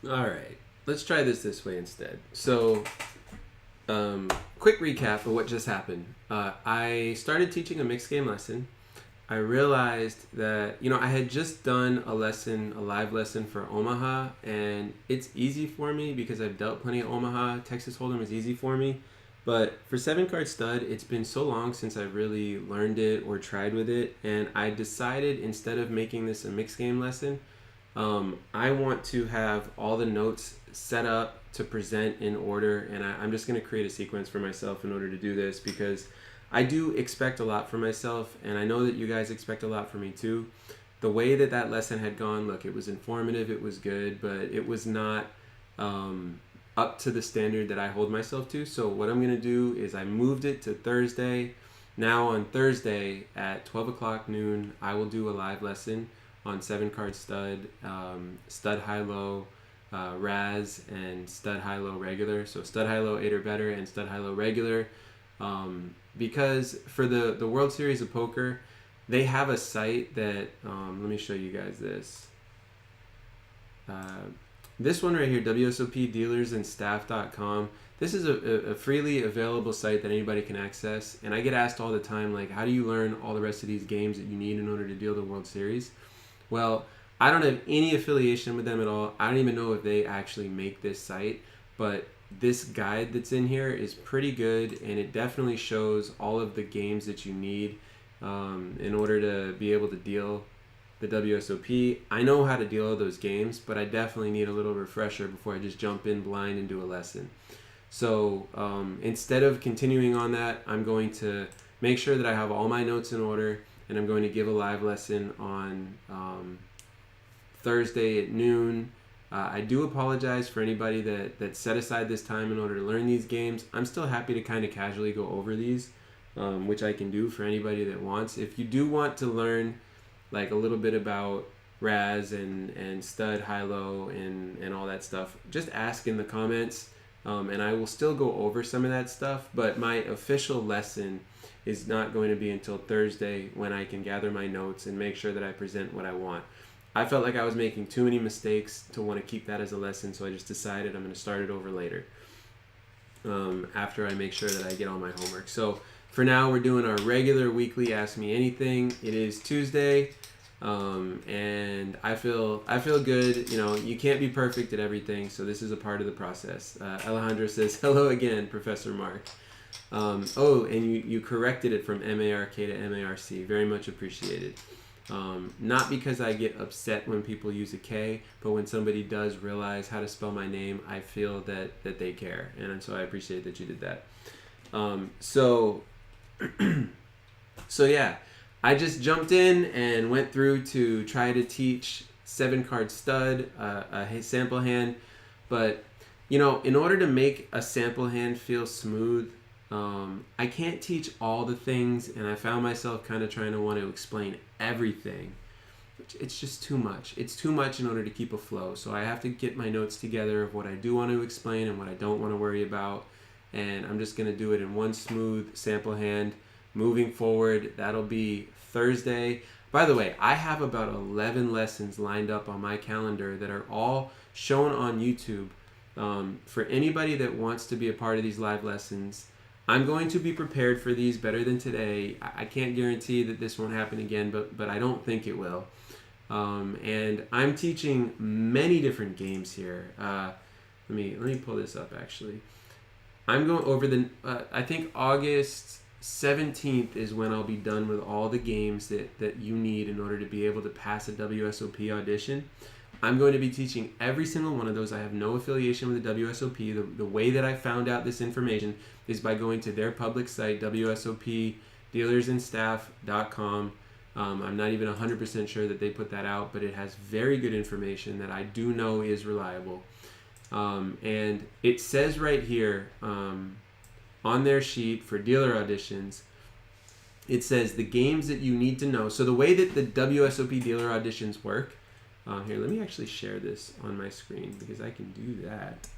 All right, let's try this way instead. So, quick recap of what just happened. I started teaching a mixed game lesson. I realized that, I had just done a live lesson for Omaha, and it's easy for me because I've dealt plenty of Omaha. Texas Hold'em is easy for me. But for 7 card stud, it's been so long since I really learned it or tried with it, and I decided instead of making this a mixed game lesson, I want to have all the notes set up to present in order, and I'm just going to create a sequence for myself in order to do this because I do expect a lot from myself, and I know that you guys expect a lot from me too. The way that lesson had gone, look, it was informative, it was good, but it was not up to the standard that I hold myself to. So what I'm going to do is I moved it to Thursday. Now on Thursday at 12 o'clock noon, I will do a live lesson on 7 card stud, stud high-low, Raz, and stud high-low regular. So stud high-low 8 or better and stud high-low regular. Because for the World Series of Poker, they have a site that, let me show you guys this. This one right here, WSOPdealersandstaff.com. This is a freely available site that anybody can access. And I get asked all the time, like, how do you learn all the rest of these games that you need in order to deal the World Series? Well, I don't have any affiliation with them at all. I don't even know if they actually make this site. But this guide that's in here is pretty good, and it definitely shows all of the games that you need in order to be able to deal the WSOP. I know how to deal with those games, but I definitely need a little refresher before I just jump in blind and do a lesson. So instead of continuing on that, I'm going to make sure that I have all my notes in order, and I'm going to give a live lesson on Thursday at noon. I do apologize for anybody that set aside this time in order to learn these games. I'm still happy to kind of casually go over these, which I can do for anybody that wants. If you do want to learn like a little bit about Raz and stud high-low and all that stuff, just ask in the comments, and I will still go over some of that stuff, but my official lesson is not going to be until Thursday when I can gather my notes and make sure that I present what I want. I felt like I was making too many mistakes to want to keep that as a lesson, so I just decided I'm going to start it over later after I make sure that I get all my homework. So for now, we're doing our regular weekly Ask Me Anything. It is Tuesday, and I feel good. You can't be perfect at everything, so this is a part of the process. Alejandro says, hello again, Professor Marc. And you corrected it from MARK to MARC. Very much appreciated. Not because I get upset when people use a K, but when somebody does realize how to spell my name, I feel that they care, and so I appreciate that you did that. So yeah, I just jumped in and went through to try to teach 7-card stud, a sample hand, but in order to make a sample hand feel smooth, I can't teach all the things, and I found myself kind of trying to want to explain everything. It's just too much. It's too much in order to keep a flow. So I have to get my notes together of what I do want to explain and what I don't want to worry about. And I'm just going to do it in one smooth sample hand. Moving forward, that'll be Thursday. By the way, I have about 11 lessons lined up on my calendar that are all shown on YouTube. For anybody that wants to be a part of these live lessons, I'm going to be prepared for these better than today. I can't guarantee that this won't happen again, but I don't think it will. And I'm teaching many different games here. Let me pull this up actually. I'm going over I think August 17th is when I'll be done with all the games that you need in order to be able to pass a WSOP audition. I'm going to be teaching every single one of those. I have no affiliation with the WSOP. The way that I found out this information is by going to their public site, WSOPdealersandstaff.com. I'm not even 100% sure that they put that out, but it has very good information that I do know is reliable. And it says right here on their sheet for dealer auditions, it says the games that you need to know. So the way that the WSOP dealer auditions work, here, let me actually share this on my screen because I can do that.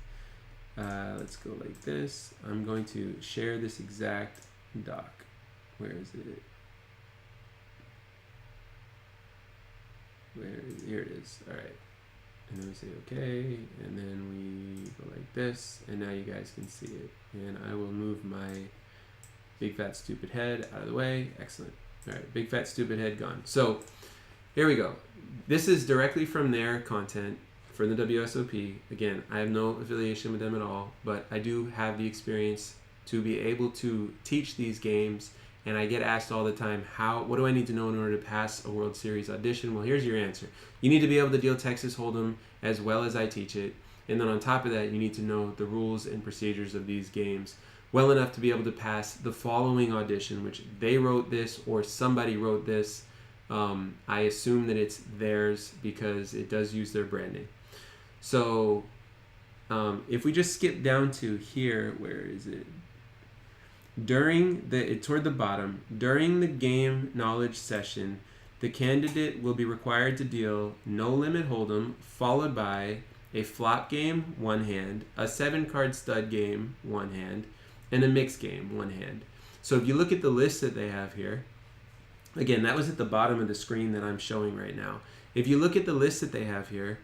Let's go like this. I'm going to share this exact doc. Where is it? Here it is. All right. And then we say okay, and then we go like this, and now you guys can see it. And I will move my big fat stupid head out of the way. Excellent. All right, big fat stupid head gone. So here we go. This is directly from their content for the WSOP. Again, I have no affiliation with them at all, but I do have the experience to be able to teach these games, and I get asked all the time, what do I need to know in order to pass a World Series audition? Well, here's your answer. You need to be able to deal Texas Hold'em as well as I teach it, and then on top of that, you need to know the rules and procedures of these games well enough to be able to pass the following audition, which they wrote this or somebody wrote this. I assume that it's theirs because it does use their branding. So if we just skip down to here, where is it? Toward the bottom, during the game knowledge session, the candidate will be required to deal no limit hold'em, followed by a flop game, one hand, a 7-card stud game, one hand, and a mixed game, one hand. So if you look at the list that they have here, again, that was at the bottom of the screen that I'm showing right now. If you look at the list that they have here,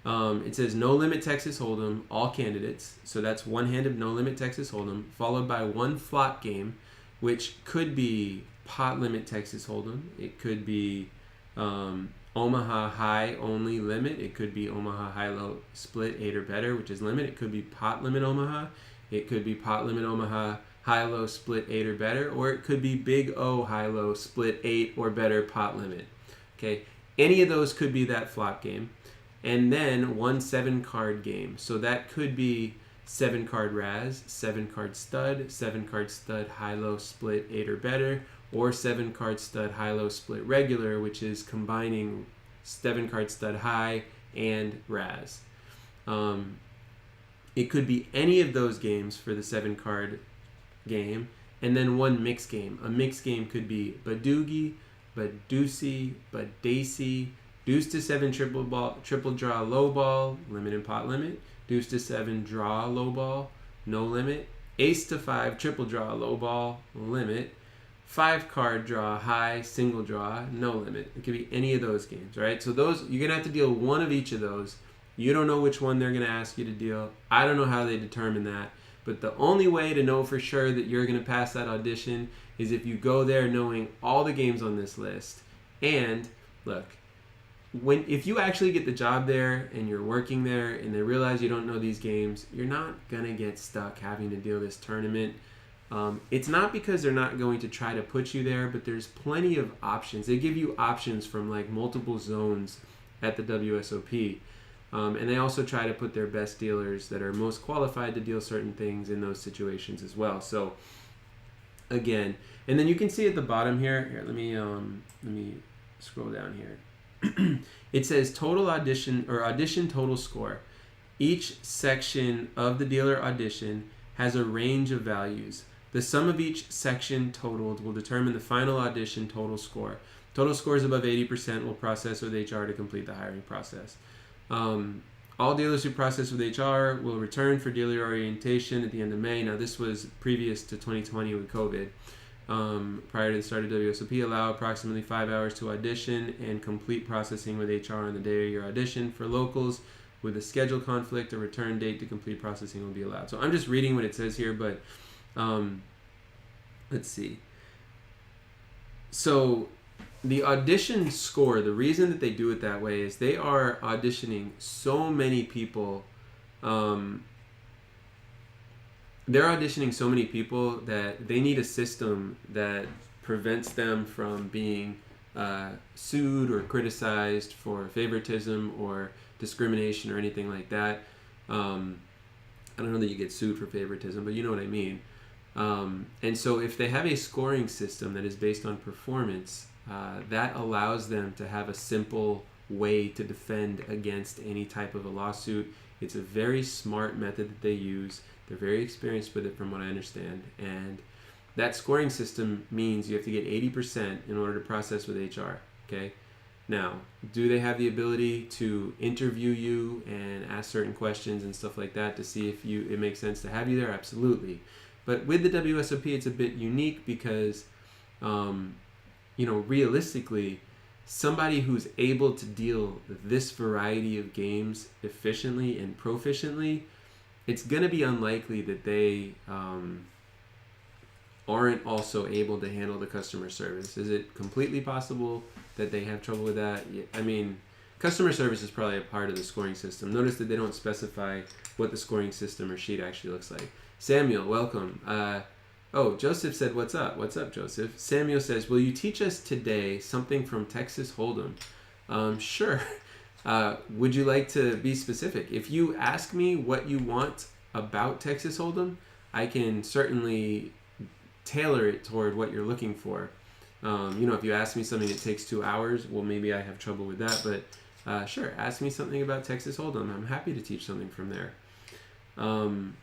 it says no limit Texas Hold'em, all candidates. So that's one hand of no limit Texas Hold'em, followed by one flop game, which could be pot limit Texas Hold'em. It could be Omaha high only limit. It could be Omaha high low split 8 or better, which is limit. It could be pot limit Omaha. It could be pot limit Omaha high low split 8 or better, or it could be big O high low split 8 or better pot limit. Okay, any of those could be that flop game. And then one 7-card game. So that could be 7-card Raz, 7-card stud, 7-card stud high-low split 8 or better, or 7-card stud high-low split regular, which is combining 7-card stud high and Raz. It could be any of those games for the 7-card game, and then one mixed game. A mixed game could be Badoogie, Badusi, Badacy, deuce to 7 triple draw low ball, limit and pot limit, deuce to 7 draw low ball, no limit, ace to 5 triple draw low ball, limit, 5-card draw high, single draw, no limit. It could be any of those games, right? So those, you're going to have to deal one of each of those. You don't know which one they're going to ask you to deal. I don't know how they determine that. But the only way to know for sure that you're going to pass that audition is if you go there knowing all the games on this list. And look, if you actually get the job there and you're working there and they realize you don't know these games, you're not going to get stuck having to deal this tournament. It's not because they're not going to try to put you there, but there's plenty of options. They give you options from like multiple zones at the WSOP. And they also try to put their best dealers that are most qualified to deal certain things in those situations as well. So again, and then you can see at the bottom here, let me scroll down here. It says total audition or audition total score. Each section of the dealer audition has a range of values. The sum of each section totaled will determine the final audition total score. Total scores above 80% will process with HR to complete the hiring process. All dealers who process with HR will return for dealer orientation at the end of May. Now, this was previous to 2020 with COVID. Prior to the start of WSOP, allow approximately 5 hours to audition and complete processing with HR on the day of your audition. For locals with a schedule conflict, a return date to complete processing will be allowed. So I'm just reading what it says here, but let's see. So the audition score, the reason that they do it that way is they are auditioning so many people. They're auditioning so many people that they need a system that prevents them from being sued or criticized for favoritism or discrimination or anything like that. I don't know that you get sued for favoritism, but you know what I mean. And so if they have a scoring system that is based on performance, that allows them to have a simple way to defend against any type of a lawsuit. It's a very smart method that they use. They're very experienced with it from what I understand. And that scoring system means you have to get 80% in order to process with HR. Okay. Now, do they have the ability to interview you and ask certain questions and stuff like that to see if it makes sense to have you there? Absolutely. But with the WSOP, it's a bit unique because, realistically, somebody who's able to deal this variety of games efficiently and proficiently, it's going to be unlikely that they aren't also able to handle the customer service. Is it completely possible that they have trouble with that? I mean, customer service is probably a part of the scoring system. Notice that they don't specify what the scoring system or sheet actually looks like. Samuel, welcome. Joseph said, what's up? What's up, Joseph? Samuel says, will you teach us today something from Texas Hold'em? Sure. Would you like to be specific? If you ask me what you want about Texas Hold'em, I can certainly tailor it toward what you're looking for. If you ask me something that takes 2 hours, well, maybe I have trouble with that. But sure, ask me something about Texas Hold'em. I'm happy to teach something from there. And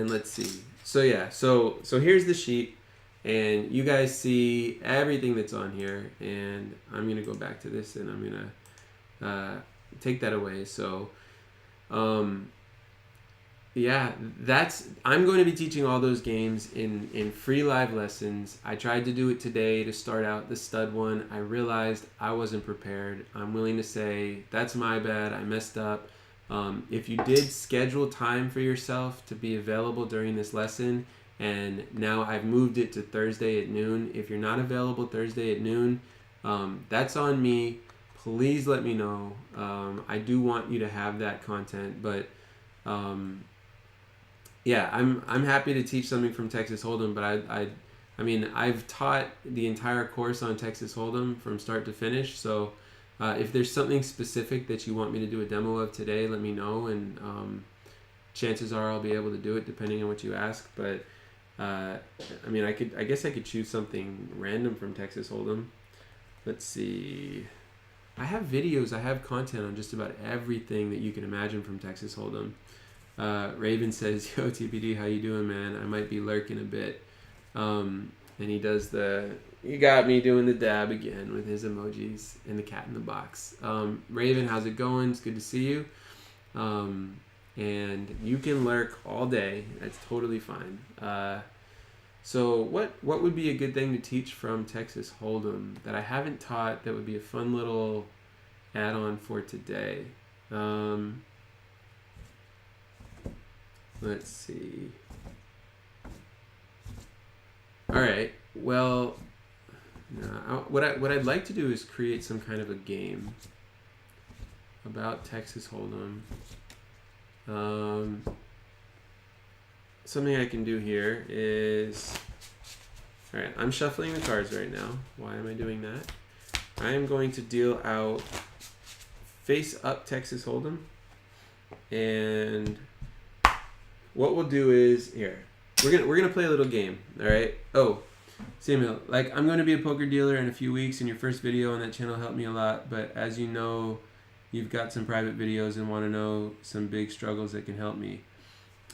let's see. So here's the sheet, and you guys see everything that's on here. And I'm gonna go back to this, and I'm gonna take that away. So, I'm going to be teaching all those games in free live lessons. I tried to do it today to start out the stud one. I realized I wasn't prepared. I'm willing to say that's my bad. I messed up. If you did schedule time for yourself to be available during this lesson, and now I've moved it to Thursday at noon. If you're not available Thursday at noon, that's on me. Please let me know. I do want you to have that content, but I'm happy to teach something from Texas Hold'em, but I've taught the entire course on Texas Hold'em from start to finish. So if there's something specific that you want me to do a demo of today, let me know, and chances are I'll be able to do it depending on what you ask. But I guess I could choose something random from Texas Hold'em. Let's see. I have videos, I have content on just about everything that you can imagine from Texas Hold'em. Raven says, yo, TPD, how you doing, man? I might be lurking a bit. And he does you got me doing the dab again with his emojis and the cat in the box. Raven, how's it going? It's good to see you. And you can lurk all day. That's totally fine. So what would be a good thing to teach from Texas Hold'em that I haven't taught that would be a fun little add-on for today? Let's see. All right. Well, what I'd like to do is create some kind of a game about Texas Hold'em. Something I can do here is, all right, I'm shuffling the cards right now. Why am I doing that? I am going to deal out face up Texas Hold'em, and what we'll do is here. We're gonna play a little game. All right. Oh, Samuel, I'm going to be a poker dealer in a few weeks, and your first video on that channel helped me a lot. But as you know, you've got some private videos and want to know some big struggles that can help me.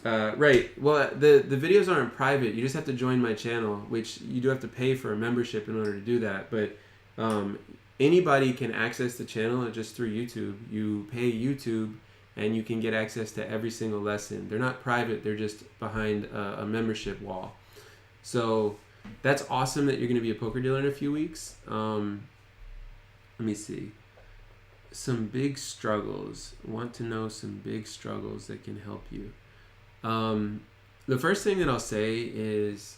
Right. Well, the videos aren't private. You just have to join my channel, which you do have to pay for a membership in order to do that. But anybody can access the channel just through YouTube. You pay YouTube, and you can get access to every single lesson. They're not private. They're just behind a membership wall. So that's awesome that you're going to be a poker dealer in a few weeks. Let me see. Some big struggles. Want to know some big struggles that can help you. The first thing that I'll say is,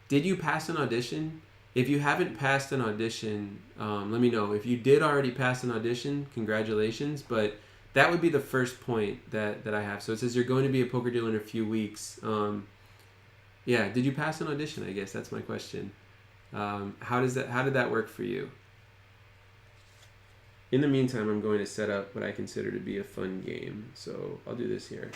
did you pass an audition? If you haven't passed an audition, let me know. If you did already pass an audition, congratulations. But that would be the first point that I have. So it says you're going to be a poker dealer in a few weeks. Yeah, did you pass an audition? I guess that's my question. How did that work for you? In the meantime, I'm going to set up what I consider to be a fun game. So I'll do this here.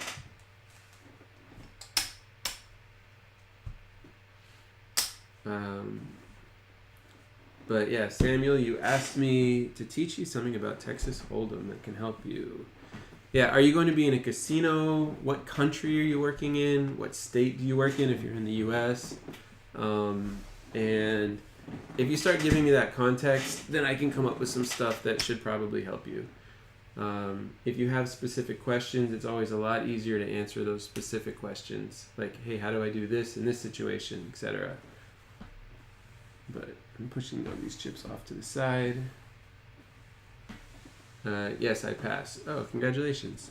But yeah, Samuel, you asked me to teach you something about Texas Hold'em that can help you. Yeah, are you going to be in a casino? What country are you working in? What state do you work in if you're in the U.S.? And if you start giving me that context, then I can come up with some stuff that should probably help you. If you have specific questions, it's always a lot easier to answer those specific questions. Like, hey, how do I do this in this situation, etc. But I'm pushing all these chips off to the side. Yes, I pass. Oh, congratulations.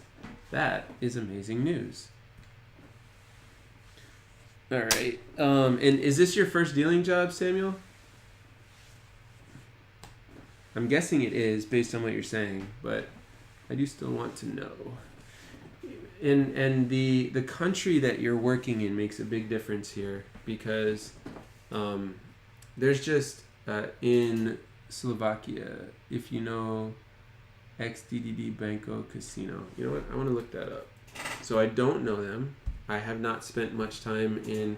That is amazing news. All right. And is this your first dealing job, Samuel? I'm guessing it is based on what you're saying, but I do still want to know. And the country that you're working in makes a big difference here, because there's just in Slovakia, if you know XDDD Banco Casino. You know what? I want to look that up. So I don't know them. I have not spent much time in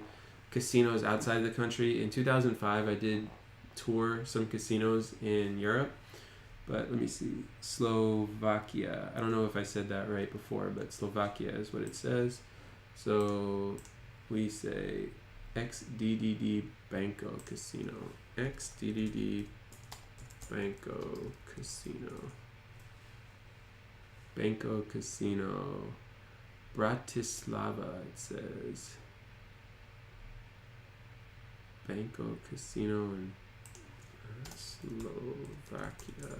casinos outside of the country. In 2005, I did tour some casinos in Europe. But let me see. Slovakia. I don't know if I said that right before, but Slovakia is what it says. So we say XDDD Banco Casino. XDDD Banco Casino. Banco Casino. Bratislava, it says. Banco Casino in Slovakia.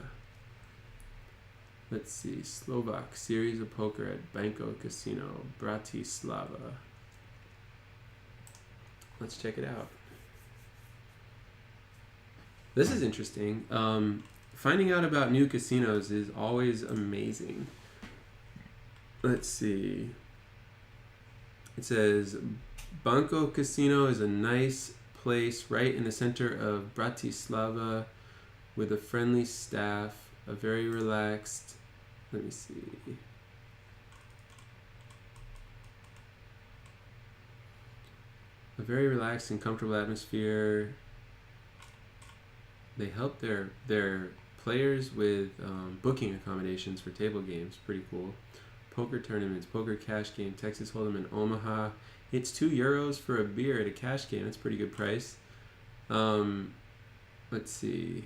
Let's see. Slovak series of poker at Banco Casino, Bratislava. Let's check it out. This is interesting. Finding out about new casinos is always amazing. Let's see. It says Banco Casino is a nice place right in the center of Bratislava with a friendly staff, a very relaxed, let me see. A very relaxed and comfortable atmosphere. They help their players with booking accommodations for table games. Pretty cool. Poker tournaments, poker cash game, Texas Hold'em in Omaha. It's €2 for a beer at a cash game. That's a pretty good price. Let's see.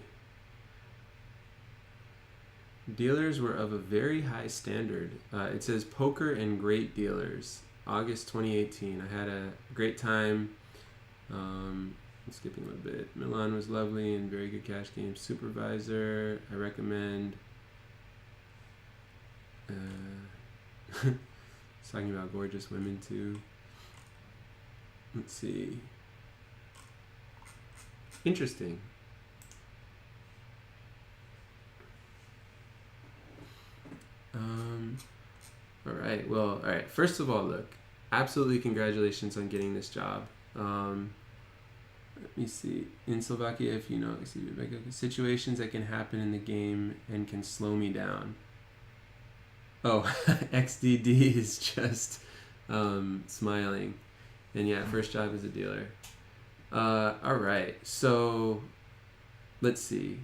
Dealers were of a very high standard. It says poker and great dealers. August 2018. I had a great time. I'm skipping a little bit. Milan was lovely and very good cash game. Supervisor, I recommend. It's talking about gorgeous women too. Let's see. Interesting. All right. Well, all right. First of all, look, absolutely congratulations on getting this job. Let me see. In Slovakia, if you know, situations that can happen in the game and can slow me down. Oh, XDD is just smiling. And yeah, first job as a dealer. All right. So let's see.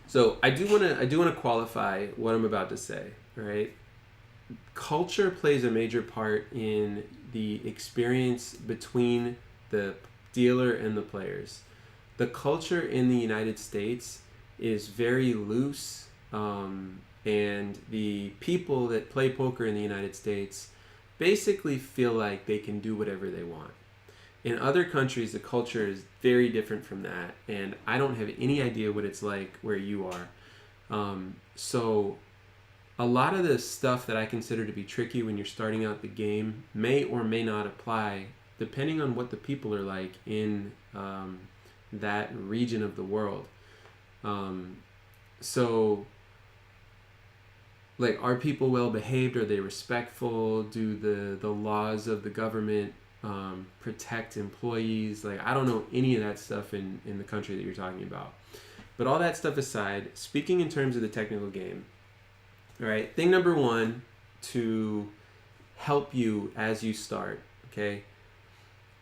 So I do want to qualify what I'm about to say. All right. Culture plays a major part in the experience between the dealer and the players. The culture in the United States is very loose, and the people that play poker in the United States basically feel like they can do whatever they want. In other countries, the culture is very different from that, and I don't have any idea what it's like where you are. So a lot of the stuff that I consider to be tricky when you're starting out the game may or may not apply depending on what the people are like in that region of the world. So, like, are people well behaved? Are they respectful? Do the laws of the government protect employees? Like, I don't know any of that stuff in the country that you're talking about. But all that stuff aside, speaking in terms of the technical game, all right, thing number one to help you as you start, okay?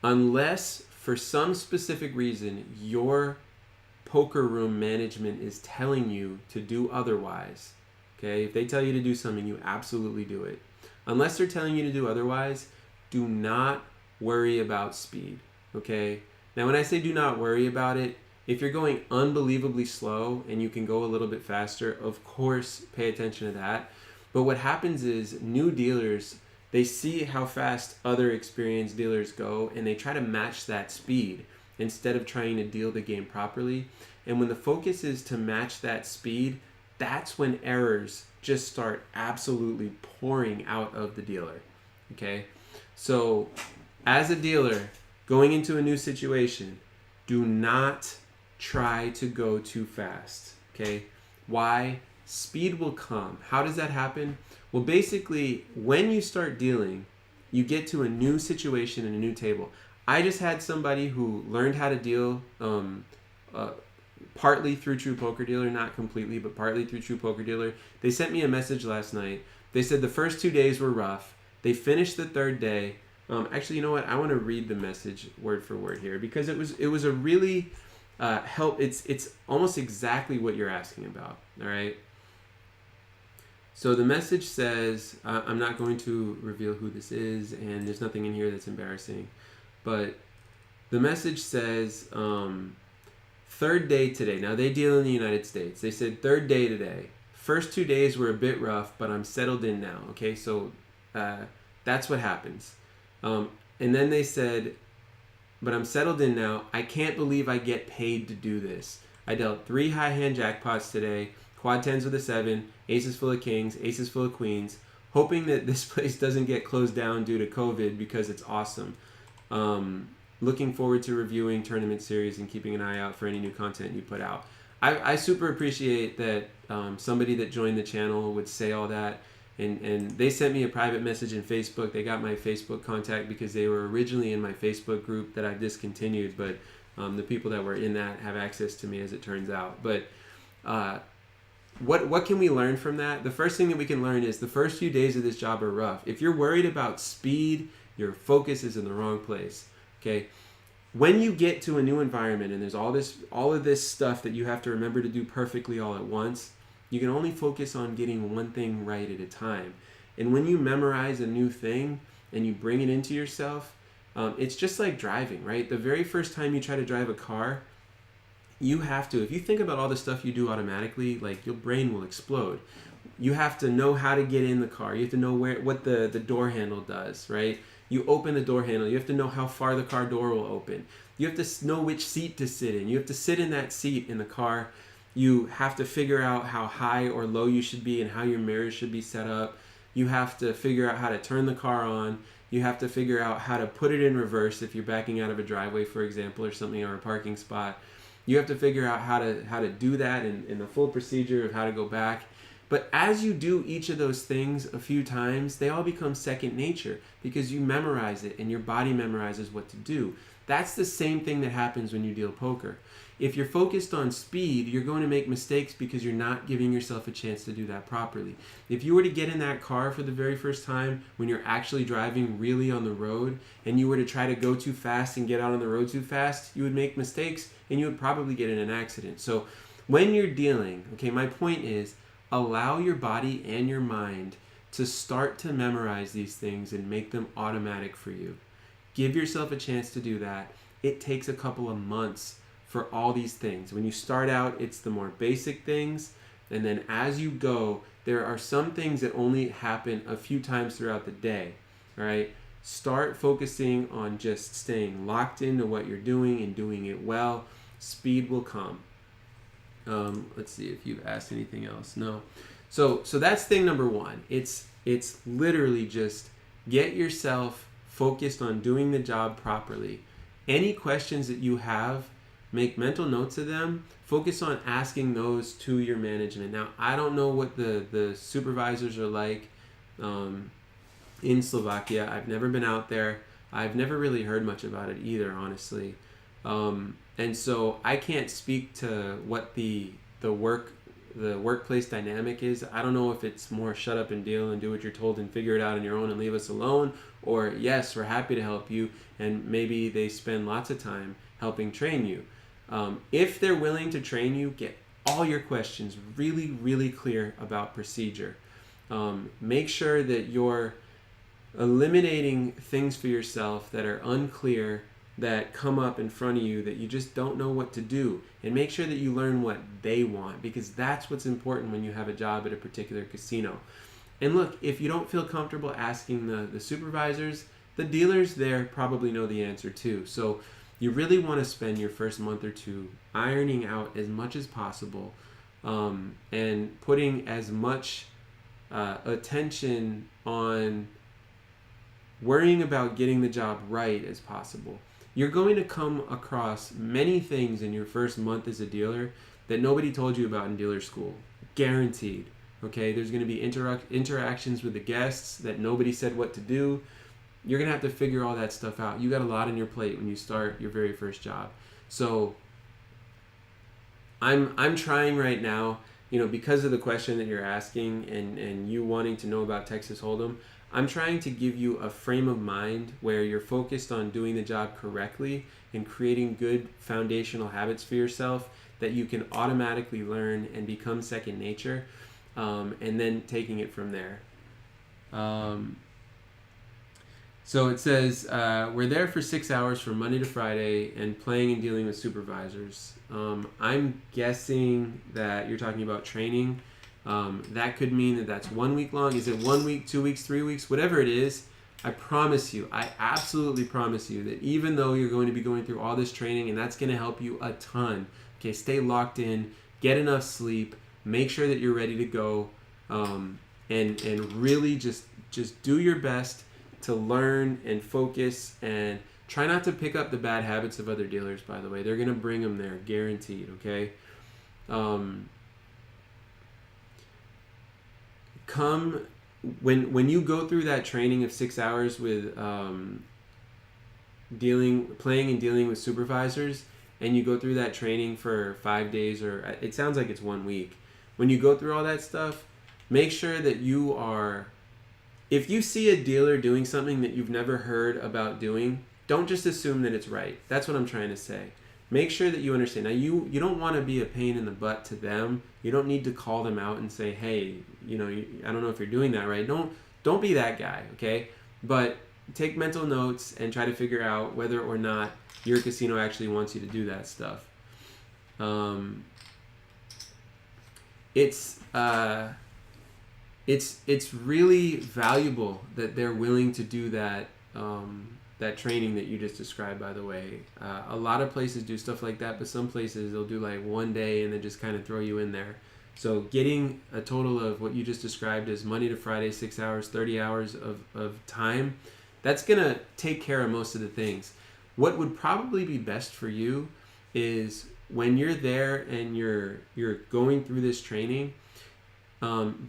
Unless for some specific reason your poker room management is telling you to do otherwise, okay? If they tell you to do something, you absolutely do it. Unless they're telling you to do otherwise, do not worry about speed, okay? Now, when I say do not worry about it, if you're going unbelievably slow and you can go a little bit faster, of course, pay attention to that. But what happens is new dealers, they see how fast other experienced dealers go and they try to match that speed. instead of trying to deal the game properly. And when the focus is to match that speed, that's when errors just start absolutely pouring out of the dealer. Okay? So, as a dealer, going into a new situation, do not try to go too fast. Okay? Why? Speed will come. How does that happen? Well, basically, when you start dealing, you get to a new situation and a new table. I just had somebody who learned how to deal partly through True Poker Dealer, not completely, but partly through True Poker Dealer. They sent me a message last night. They said the first 2 days were rough. They finished the third day. Actually, you know what? I want to read the message word for word here because it was a really help. It's almost exactly what you're asking about. All right. So the message says, I'm not going to reveal who this is, and there's nothing in here that's embarrassing, but the message says, third day today. Now they deal in the United States. They said third day today. First 2 days were a bit rough, but I'm settled in now. Okay, so that's what happens. And then they said, but I'm settled in now. I can't believe I get paid to do this. I dealt 3 high hand jackpots today. Quad 10s with a 7, aces full of kings, aces full of queens, hoping that this place doesn't get closed down due to COVID because it's awesome. Looking forward to reviewing tournament series and keeping an eye out for any new content you put out. I super appreciate that somebody that joined the channel would say all that. And they sent me a private message in Facebook. They got my Facebook contact because they were originally in my Facebook group that I've discontinued. But the people that were in that have access to me, as it turns out. But what can we learn from that? The first thing that we can learn is the first few days of this job are rough. If you're worried about speed, your focus is in the wrong place. Okay? When you get to a new environment and there's all of this stuff that you have to remember to do perfectly all at once, you can only focus on getting one thing right at a time. And when you memorize a new thing and you bring it into yourself, it's just like driving, right? The very first time you try to drive a car, you have to, if you think about all the stuff you do automatically, like your brain will explode. You have to know how to get in the car. You have to know what the door handle does, right? You open the door handle. You have to know how far the car door will open. You have to know which seat to sit in. You have to sit in that seat in the car. You have to figure out how high or low you should be and how your mirrors should be set up. You have to figure out how to turn the car on. You have to figure out how to put it in reverse if you're backing out of a driveway, for example, or something, or a parking spot. You have to figure out how to do that in the full procedure of how to go back. But as you do each of those things a few times, they all become second nature because you memorize it and your body memorizes what to do. That's the same thing that happens when you deal poker. If you're focused on speed, you're going to make mistakes because you're not giving yourself a chance to do that properly. If you were to get in that car for the very first time when you're actually driving really on the road and you were to try to go too fast and get out on the road too fast, you would make mistakes and you would probably get in an accident. So when you're dealing, okay, my point is allow your body and your mind to start to memorize these things and make them automatic for you. Give yourself a chance to do that. It takes a couple of months for all these things. When you start out, it's the more basic things, and then as you go, there are some things that only happen a few times throughout the day. All right? Start focusing on just staying locked into what you're doing and doing it well. Speed will come. Let's see if you've asked anything else. No. So that's thing number one. It's literally just get yourself focused on doing the job properly. Any questions that you have, make mental notes of them. Focus on asking those to your management. Now, I don't know what the supervisors are like in Slovakia. I've never been out there. I've never really heard much about it either, honestly. And so I can't speak to what the workplace dynamic is. I don't know if it's more shut up and deal and do what you're told and figure it out on your own and leave us alone, or yes, we're happy to help you, and maybe they spend lots of time helping train you. If they're willing to train you, get all your questions really, really clear about procedure. Make sure that you're eliminating things for yourself that are unclear, that come up in front of you that you just don't know what to do, and make sure that you learn what they want, because that's what's important when you have a job at a particular casino. And look, if you don't feel comfortable asking the supervisors, the dealers there probably know the answer too. So you really want to spend your first month or two ironing out as much as possible, and putting as much attention on worrying about getting the job right as possible. You're going to come across many things in your first month as a dealer that nobody told you about in dealer school. Guaranteed. Okay, there's going to be interactions with the guests that nobody said what to do. You're going to have to figure all that stuff out. You got a lot on your plate when you start your very first job. So I'm trying right now, because of the question that you're asking and you wanting to know about Texas Hold'em, I'm trying to give you a frame of mind where you're focused on doing the job correctly and creating good foundational habits for yourself that you can automatically learn and become second nature, and then taking it from there. So it says, we're there for 6 hours from Monday to Friday and playing and dealing with supervisors. I'm guessing that you're talking about training. That could mean that that's 1 week long. Is it 1 week, 2 weeks, 3 weeks? Whatever it is, I absolutely promise you that even though you're going to be going through all this training, and that's going to help you a ton, okay, stay locked in, get enough sleep, make sure that you're ready to go, and really just do your best to learn and focus, and try not to pick up the bad habits of other dealers, by the way. They're going to bring them there, guaranteed, okay? When you go through that training of 6 hours with playing and dealing with supervisors, and you go through that training for 5 days, or it sounds like it's 1 week. When you go through all that stuff, make sure that you are, if you see a dealer doing something that you've never heard about doing, don't just assume that it's right. That's what I'm trying to say. Make sure that you understand. Now, you don't want to be a pain in the butt to them. You don't need to call them out and say, hey, I don't know if you're doing that right. Don't be that guy, okay? But take mental notes and try to figure out whether or not your casino actually wants you to do that stuff. It's really valuable that they're willing to do that that training that you just described, by the way. A lot of places do stuff like that, but some places they'll do like 1 day and then just kind of throw you in there. So getting a total of what you just described as Monday to Friday, 6 hours, 30 hours of time, that's going to take care of most of the things. What would probably be best for you is when you're there and you're going through this training,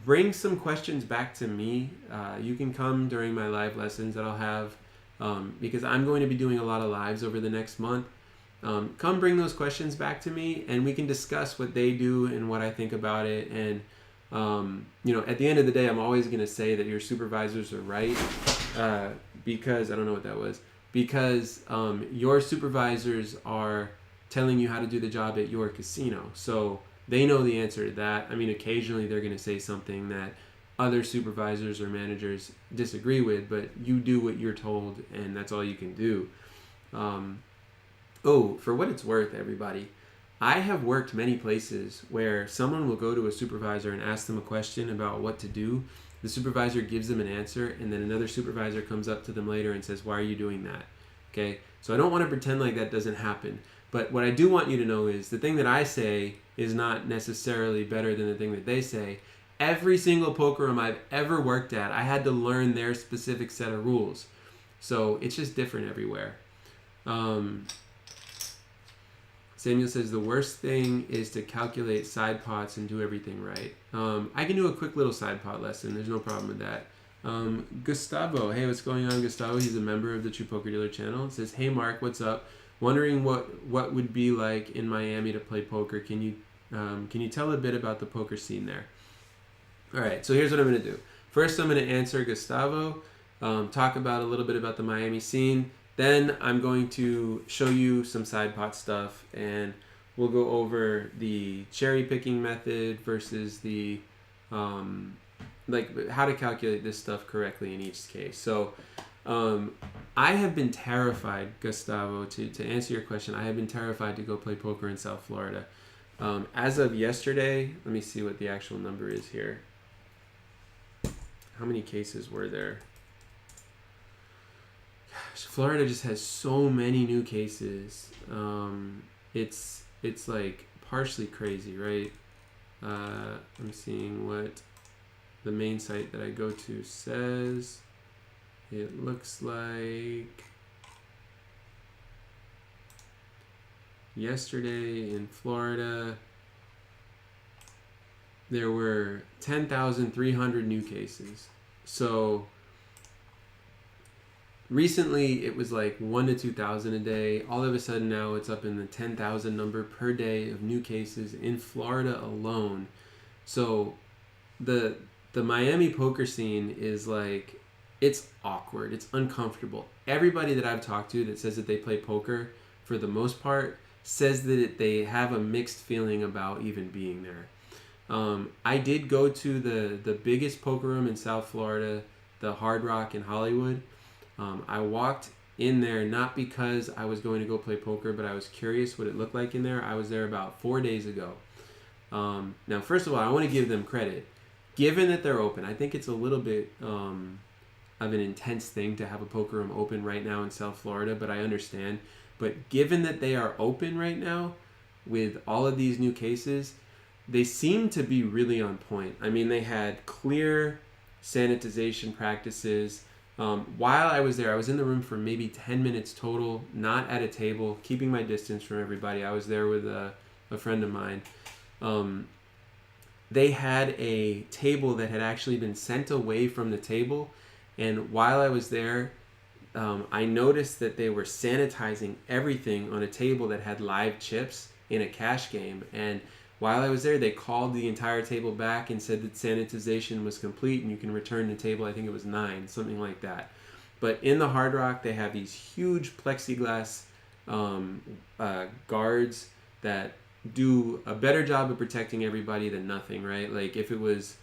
bring some questions back to me. You can come during my live lessons that I'll have, because I'm going to be doing a lot of lives over the next month. Come bring those questions back to me, and we can discuss what they do and what I think about it. And at the end of the day, I'm always going to say that your supervisors are right, because I don't know what that was. Because your supervisors are telling you how to do the job at your casino, so they know the answer to that. I mean, occasionally they're going to say something that other supervisors or managers disagree with, but you do what you're told, and that's all you can do. For what it's worth, everybody, I have worked many places where someone will go to a supervisor and ask them a question about what to do. The supervisor gives them an answer, and then another supervisor comes up to them later and says, why are you doing that? Okay, so I don't want to pretend like that doesn't happen. But what I do want you to know is the thing that I say is not necessarily better than the thing that they say. Every single poker room I've ever worked at, I had to learn their specific set of rules. So it's just different everywhere. Samuel says the worst thing is to calculate side pots and do everything right. I can do a quick little side pot lesson. There's no problem with that. Gustavo, hey, what's going on, Gustavo? He's a member of the True Poker Dealer channel. It says, hey, Mark, what's up? Wondering what would be like in Miami to play poker. Can you tell a bit about the poker scene there? All right, so here's what I'm going to do. First, I'm going to answer Gustavo, talk about a little bit about the Miami scene. Then I'm going to show you some side pot stuff, and we'll go over the cherry picking method versus the how to calculate this stuff correctly in each case. So I have been terrified, Gustavo, to answer your question. I have been terrified to go play poker in South Florida. As of yesterday, let me see what the actual number is here. How many cases were there? Florida just has so many new cases. It's like partially crazy, right? I'm seeing what the main site that I go to says. It looks like yesterday in Florida there were 10,300 new cases. So recently it was like 1 to 2,000 a day. All of a sudden now it's up in the 10,000 number per day of new cases in Florida alone. So the Miami poker scene is like, it's awkward. It's uncomfortable. Everybody that I've talked to that says that they play poker, for the most part, says that they have a mixed feeling about even being there. I did go to the biggest poker room in South Florida, the Hard Rock in Hollywood. I walked in there not because I was going to go play poker, but I was curious what it looked like in there. I was there about 4 days ago. Now, first of all, I want to give them credit. Given that they're open, I think it's a little bit of an intense thing to have a poker room open right now in South Florida, but I understand. But given that they are open right now with all of these new cases, they seem to be really on point. I mean, they had clear sanitization practices. While I was there, I was in the room for maybe 10 minutes total, not at a table, keeping my distance from everybody. I was there with a friend of mine. They had a table that had actually been sent away from the table, and while I was there, I noticed that they were sanitizing everything on a table that had live chips in a cash game. And while I was there, they called the entire table back and said that sanitization was complete and you can return the table. I think it was 9, something like that. But in the Hard Rock, they have these huge plexiglass guards that do a better job of protecting everybody than nothing, right? Like if it was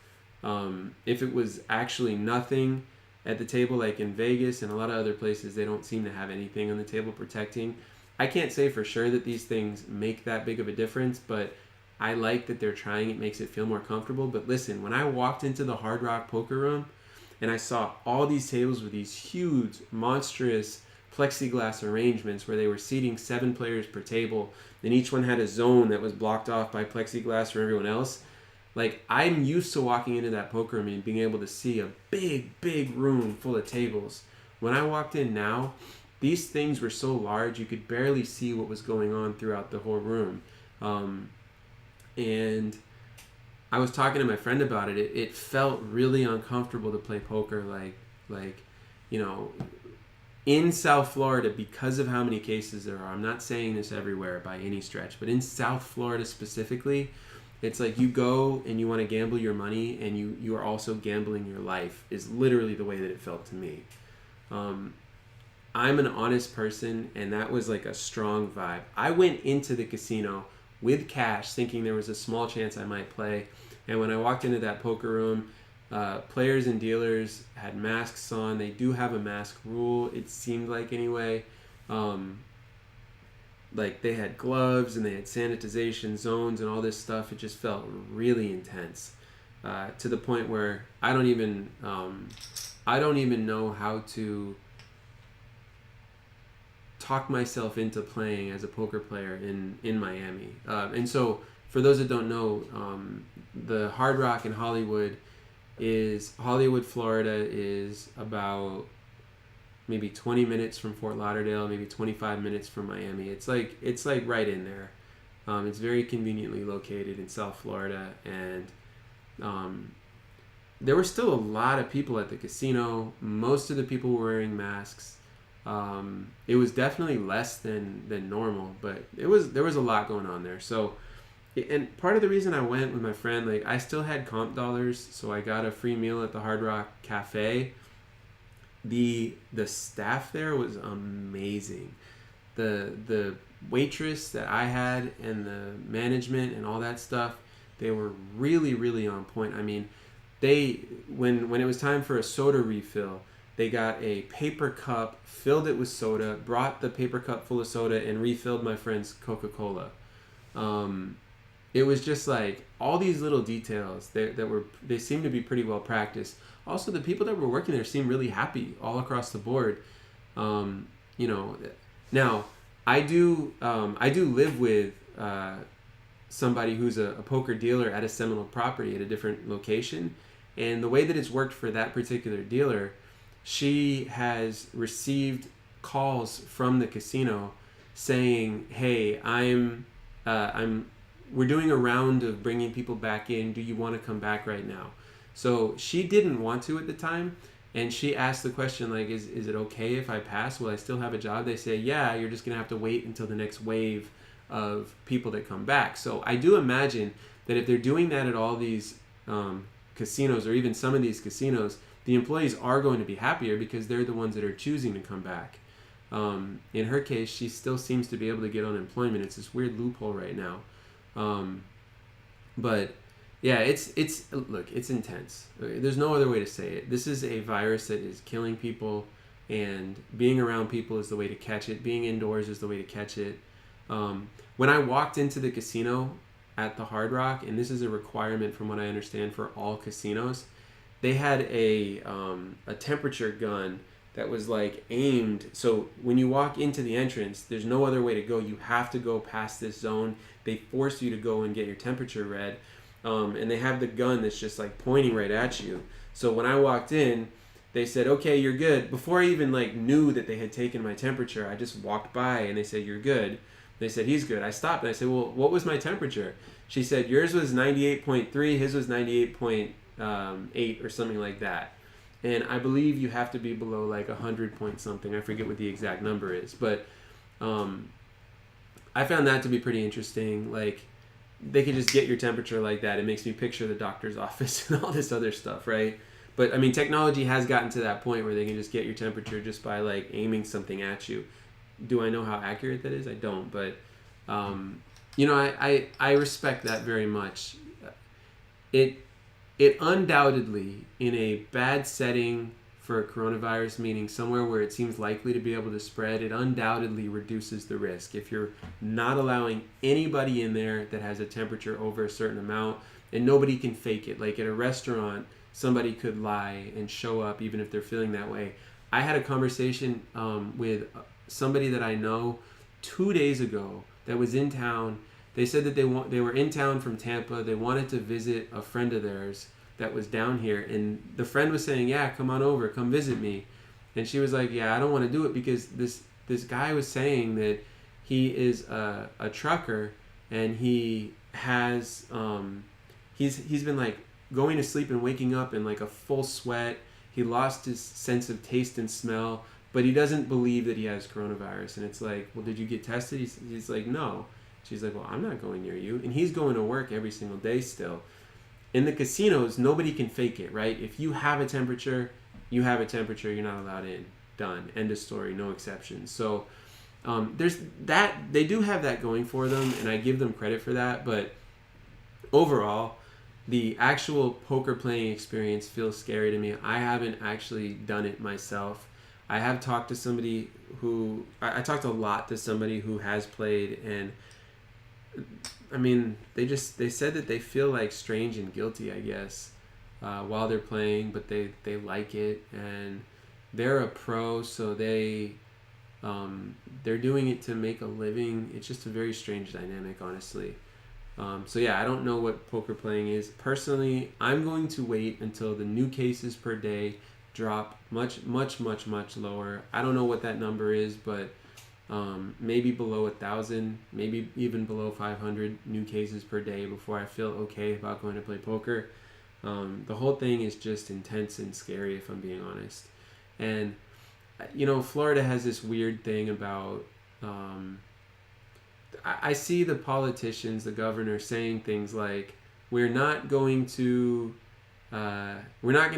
actually nothing at the table, like in Vegas and a lot of other places, they don't seem to have anything on the table protecting. I can't say for sure that these things make that big of a difference, but I like that they're trying. It makes it feel more comfortable. But listen, when I walked into the Hard Rock poker room and I saw all these tables with these huge, monstrous plexiglass arrangements where they were seating 7 players per table, and each one had a zone that was blocked off by plexiglass from everyone else. Like, I'm used to walking into that poker room and being able to see a big, big room full of tables. When I walked in now, these things were so large you could barely see what was going on throughout the whole room. And I was talking to my friend about it. It felt really uncomfortable to play poker, like you know, in South Florida, because of how many cases there are. I'm not saying this everywhere by any stretch, but in South Florida specifically, it's like you go and you want to gamble your money and you are also gambling your life, is literally the way that it felt to me. I'm an honest person, and that was like a strong vibe. I went into the casino with cash thinking there was a small chance I might play, and when I walked into that poker room, players and dealers had masks on. They do have a mask rule, it seemed like, anyway. Like they had gloves and they had sanitization zones and all this stuff. It just felt really intense, to the point where I don't even know how to talk myself into playing as a poker player in Miami. And so for those that don't know, the Hard Rock in Hollywood, Florida is about maybe 20 minutes from Fort Lauderdale, maybe 25 minutes from Miami. It's like right in there. It's very conveniently located in South Florida, and there were still a lot of people at the casino. Most of the people were wearing masks. It was definitely less than normal, but there was a lot going on there. So, and part of the reason I went with my friend, like I still had comp dollars, so I got a free meal at the Hard Rock Cafe. The staff there was amazing. The waitress that I had and the management and all that stuff, they were really, really on point. I mean, when it was time for a soda refill, they got a paper cup, filled it with soda, brought the paper cup full of soda, and refilled my friend's Coca-Cola. It was just like all these little details they seemed to be pretty well practiced. Also, the people that were working there seemed really happy all across the board. You know, now I do live with somebody who's a poker dealer at a Seminole property at a different location, and the way that it's worked for that particular dealer, she has received calls from the casino saying, "Hey, we're doing a round of bringing people back in. Do you want to come back right now?" So she didn't want to at the time, and she asked the question like, "Is it okay if I pass? Will I still have a job?" They say, "Yeah, you're just gonna have to wait until the next wave of people that come back." So I do imagine that if they're doing that at all these casinos, or even some of these casinos, the employees are going to be happier because they're the ones that are choosing to come back. In her case, she still seems to be able to get unemployment. It's this weird loophole right now. But yeah, it's intense. There's no other way to say it. This is a virus that is killing people, and being around people is the way to catch it. Being indoors is the way to catch it. When I walked into the casino at the Hard Rock, and this is a requirement from what I understand for all casinos, they had a temperature gun that was like aimed. So when you walk into the entrance, there's no other way to go. You have to go past this zone. They force you to go and get your temperature read. And they have the gun that's just like pointing right at you. So when I walked in, they said, "Okay, you're good." Before I even like knew that they had taken my temperature, I just walked by and they said, "You're good." They said, "He's good." I stopped and I said, "Well, what was my temperature?" She said, "Yours was 98.3, his was 98.8 or something like that." And I believe you have to be below like 100 point something. I forget what the exact number is, but I found that to be pretty interesting. Like, they could just get your temperature like that. It makes me picture the doctor's office and all this other stuff, right? But I mean, technology has gotten to that point where they can just get your temperature just by like aiming something at you. Do I know how accurate that is? I don't, but you know, I respect that very much. It undoubtedly, in a bad setting for coronavirus, meaning somewhere where it seems likely to be able to spread, it undoubtedly reduces the risk. If you're not allowing anybody in there that has a temperature over a certain amount, and nobody can fake it. Like at a restaurant, somebody could lie and show up even if they're feeling that way. I had a conversation with somebody that I know 2 days ago that was in town. They said that they were in town from Tampa. They wanted to visit a friend of theirs that was down here, and the friend was saying, "Yeah, come on over, come visit me." And she was like, "Yeah, I don't want to do it because this guy was saying that he is a trucker, and he has he's been like going to sleep and waking up in like a full sweat. He lost his sense of taste and smell, but he doesn't believe that he has coronavirus." And it's like, "Well, did you get tested?" He's like, "No." She's like, "Well, I'm not going near you." And he's going to work every single day still. In the casinos, nobody can fake it, right? If you have a temperature, you have a temperature. You're not allowed in. Done. End of story. No exceptions. So there's that. They do have that going for them, and I give them credit for that. But overall, the actual poker playing experience feels scary to me. I haven't actually done it myself. I have talked to somebody who... I talked a lot to somebody who has played, and I mean, they said that they feel like strange and guilty, I guess, while they're playing, but they like it, and they're a pro, so they're doing it to make a living. It's just a very strange dynamic, honestly. So yeah, I don't know what poker playing is. Personally, I'm going to wait until the new cases per day drop much lower. I don't know what that number is, but maybe below 1,000, maybe even below 500 new cases per day before I feel okay about going to play poker. The whole thing is just intense and scary, if I'm being honest. And, you know, Florida has this weird thing about... I see the politicians, the governor, saying things like, we're not going to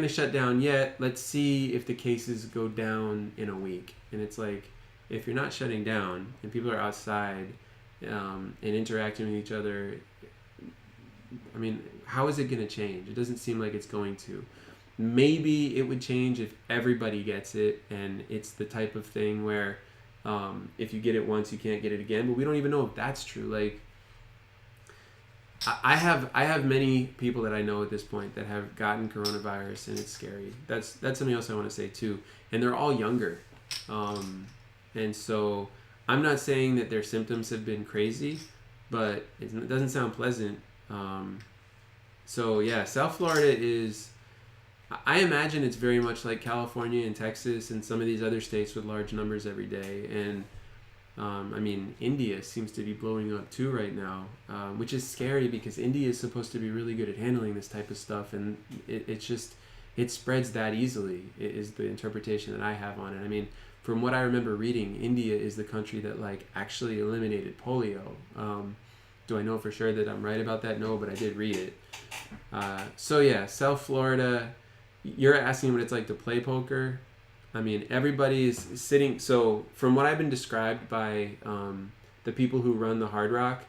shut down yet. Let's see if the cases go down in a week. And it's like, if you're not shutting down and people are outside and interacting with each other, I mean, how is it going to change? It doesn't seem like it's going to. Maybe it would change if everybody gets it, and it's the type of thing where if you get it once, you can't get it again. But we don't even know if that's true. Like, I have many people that I know at this point that have gotten coronavirus, and it's scary. That's something else I want to say too. And they're all younger. And so I'm not saying that their symptoms have been crazy, but it doesn't sound pleasant. So yeah, South Florida is, I imagine it's very much like California and Texas and some of these other states with large numbers every day. And I mean, India seems to be blowing up too right now, which is scary because India is supposed to be really good at handling this type of stuff, and it's just, it spreads that easily, is the interpretation that I have on it. I mean, from what I remember reading, India is the country that like actually eliminated polio. Do I know for sure that I'm right about that? No, but I did read it. So yeah, South Florida, you're asking what it's like to play poker. I mean, everybody is sitting. So from what I've been described by the people who run the Hard Rock,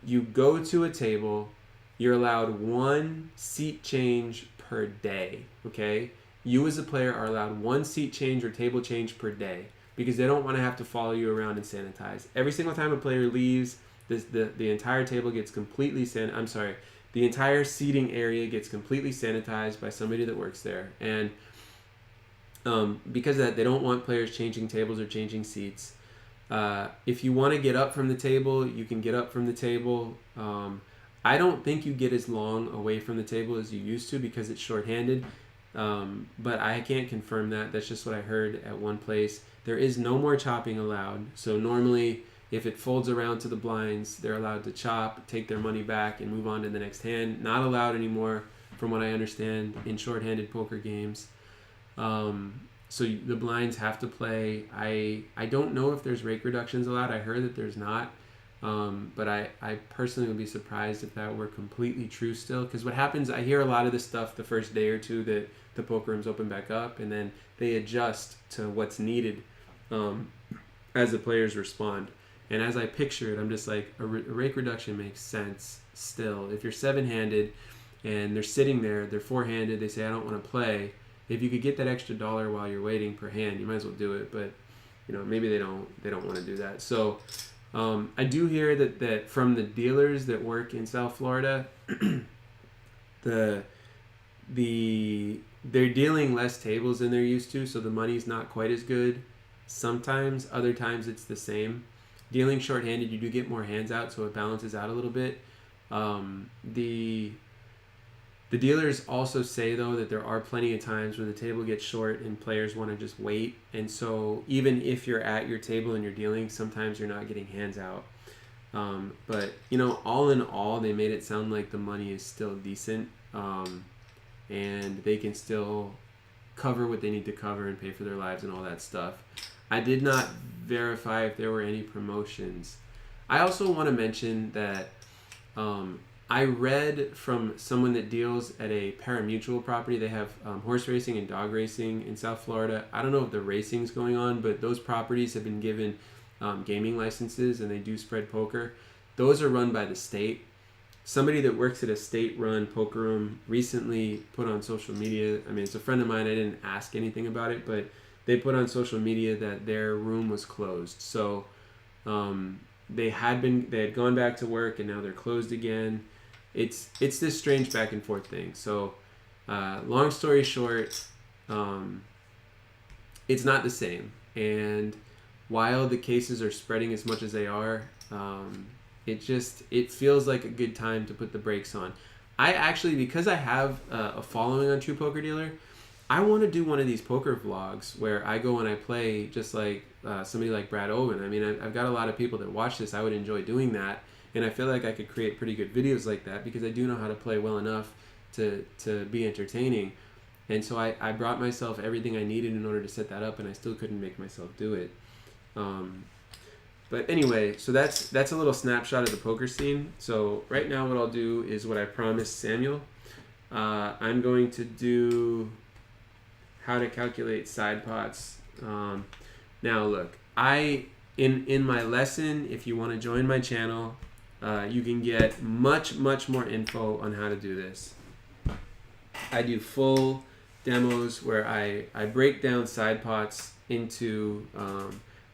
you go to a table, you're allowed one seat change per day, okay? You as a player are allowed one seat change or table change per day because they don't want to have to follow you around and sanitize. Every single time a player leaves, the entire table gets completely the entire seating area gets completely sanitized by somebody that works there. And because of that, they don't want players changing tables or changing seats. If you want to get up from the table, you can get up from the table. I don't think you get as long away from the table as you used to because it's shorthanded. But I can't confirm that. That's just what I heard at one place. There is no more chopping allowed. So normally, if it folds around to the blinds, they're allowed to chop, take their money back, and move on to the next hand. Not allowed anymore, from what I understand, in shorthanded poker games. So the blinds have to play. I don't know if there's rake reductions allowed. I heard that there's not. But I personally would be surprised if that were completely true still. Because what happens, I hear a lot of this stuff the first day or two that the poker rooms open back up, and then they adjust to what's needed as the players respond. And as I picture it, I'm just like, a rake reduction makes sense still. If you're seven-handed and they're sitting there, they're four-handed, they say, I don't want to play. If you could get that extra $1 while you're waiting per hand, you might as well do it. But, maybe they don't want to do that. So I do hear that from the dealers that work in South Florida, they're dealing less tables than they're used to, so the money's not quite as good. Sometimes, other times it's the same. Dealing shorthanded, you do get more hands out, so it balances out a little bit. The dealers also say, though, that there are plenty of times when the table gets short and players want to just wait. And so even if you're at your table and you're dealing, sometimes you're not getting hands out. But, all in all, they made it sound like the money is still decent. And they can still cover what they need to cover and pay for their lives and all that stuff. I did not verify if there were any promotions. I also want to mention that I read from someone that deals at a pari-mutuel property. They have horse racing and dog racing in South Florida. I don't know if the racing's going on, but those properties have been given gaming licenses, and they do spread poker. Those are run by the state. Somebody that works at a state-run poker room recently put on social media, I mean, it's a friend of mine, I didn't ask anything about it, but they put on social media that their room was closed. So they had gone back to work, and now they're closed again. It's this strange back and forth thing. So long story short, it's not the same. And while the cases are spreading as much as they are, it feels like a good time to put the brakes on. I actually, because I have a following on True Poker Dealer, I want to do one of these poker vlogs where I go and I play just like somebody like Brad Owen. I mean, I've got a lot of people that watch this. I would enjoy doing that. And I feel like I could create pretty good videos like that because I do know how to play well enough to be entertaining. And so I brought myself everything I needed in order to set that up, and I still couldn't make myself do it. But anyway, so that's a little snapshot of the poker scene. So right now what I'll do is what I promised Samuel. I'm going to do how to calculate side pots. Now look, in my lesson, if you want to join my channel, you can get much more info on how to do this. I do full demos where I break down side pots into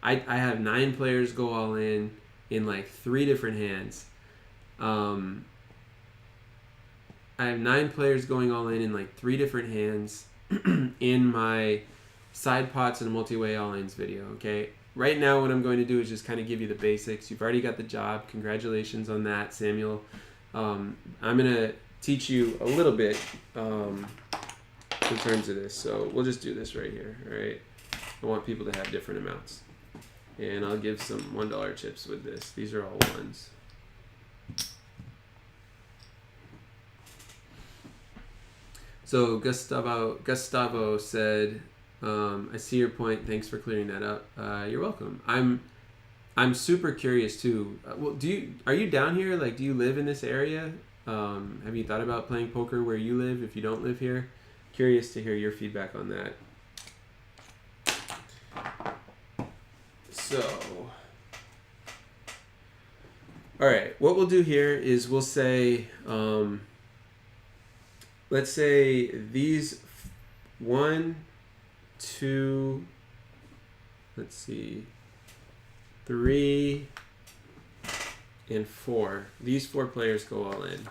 I have 9 players go all in like 3 different hands. I have 9 players going all in like 3 different hands in my side pots and multi-way all-ins video, okay? Right now what I'm going to do is just kind of give you the basics. You've already got the job. Congratulations on that, Samuel. I'm going to teach you a little bit in terms of this. So we'll just do this right here, all right? I want people to have different amounts. And I'll give some $1 chips with this. These are all ones. So Gustavo said, I see your point. Thanks for clearing that up. You're welcome. I'm super curious too. Well, are you down here? Like, do you live in this area? Have you thought about playing poker where you live if you don't live here? Curious to hear your feedback on that. So, all right, what we'll do here is we'll say, let's say these 1, 2, let's see, 3, and 4. These 4 players go all in.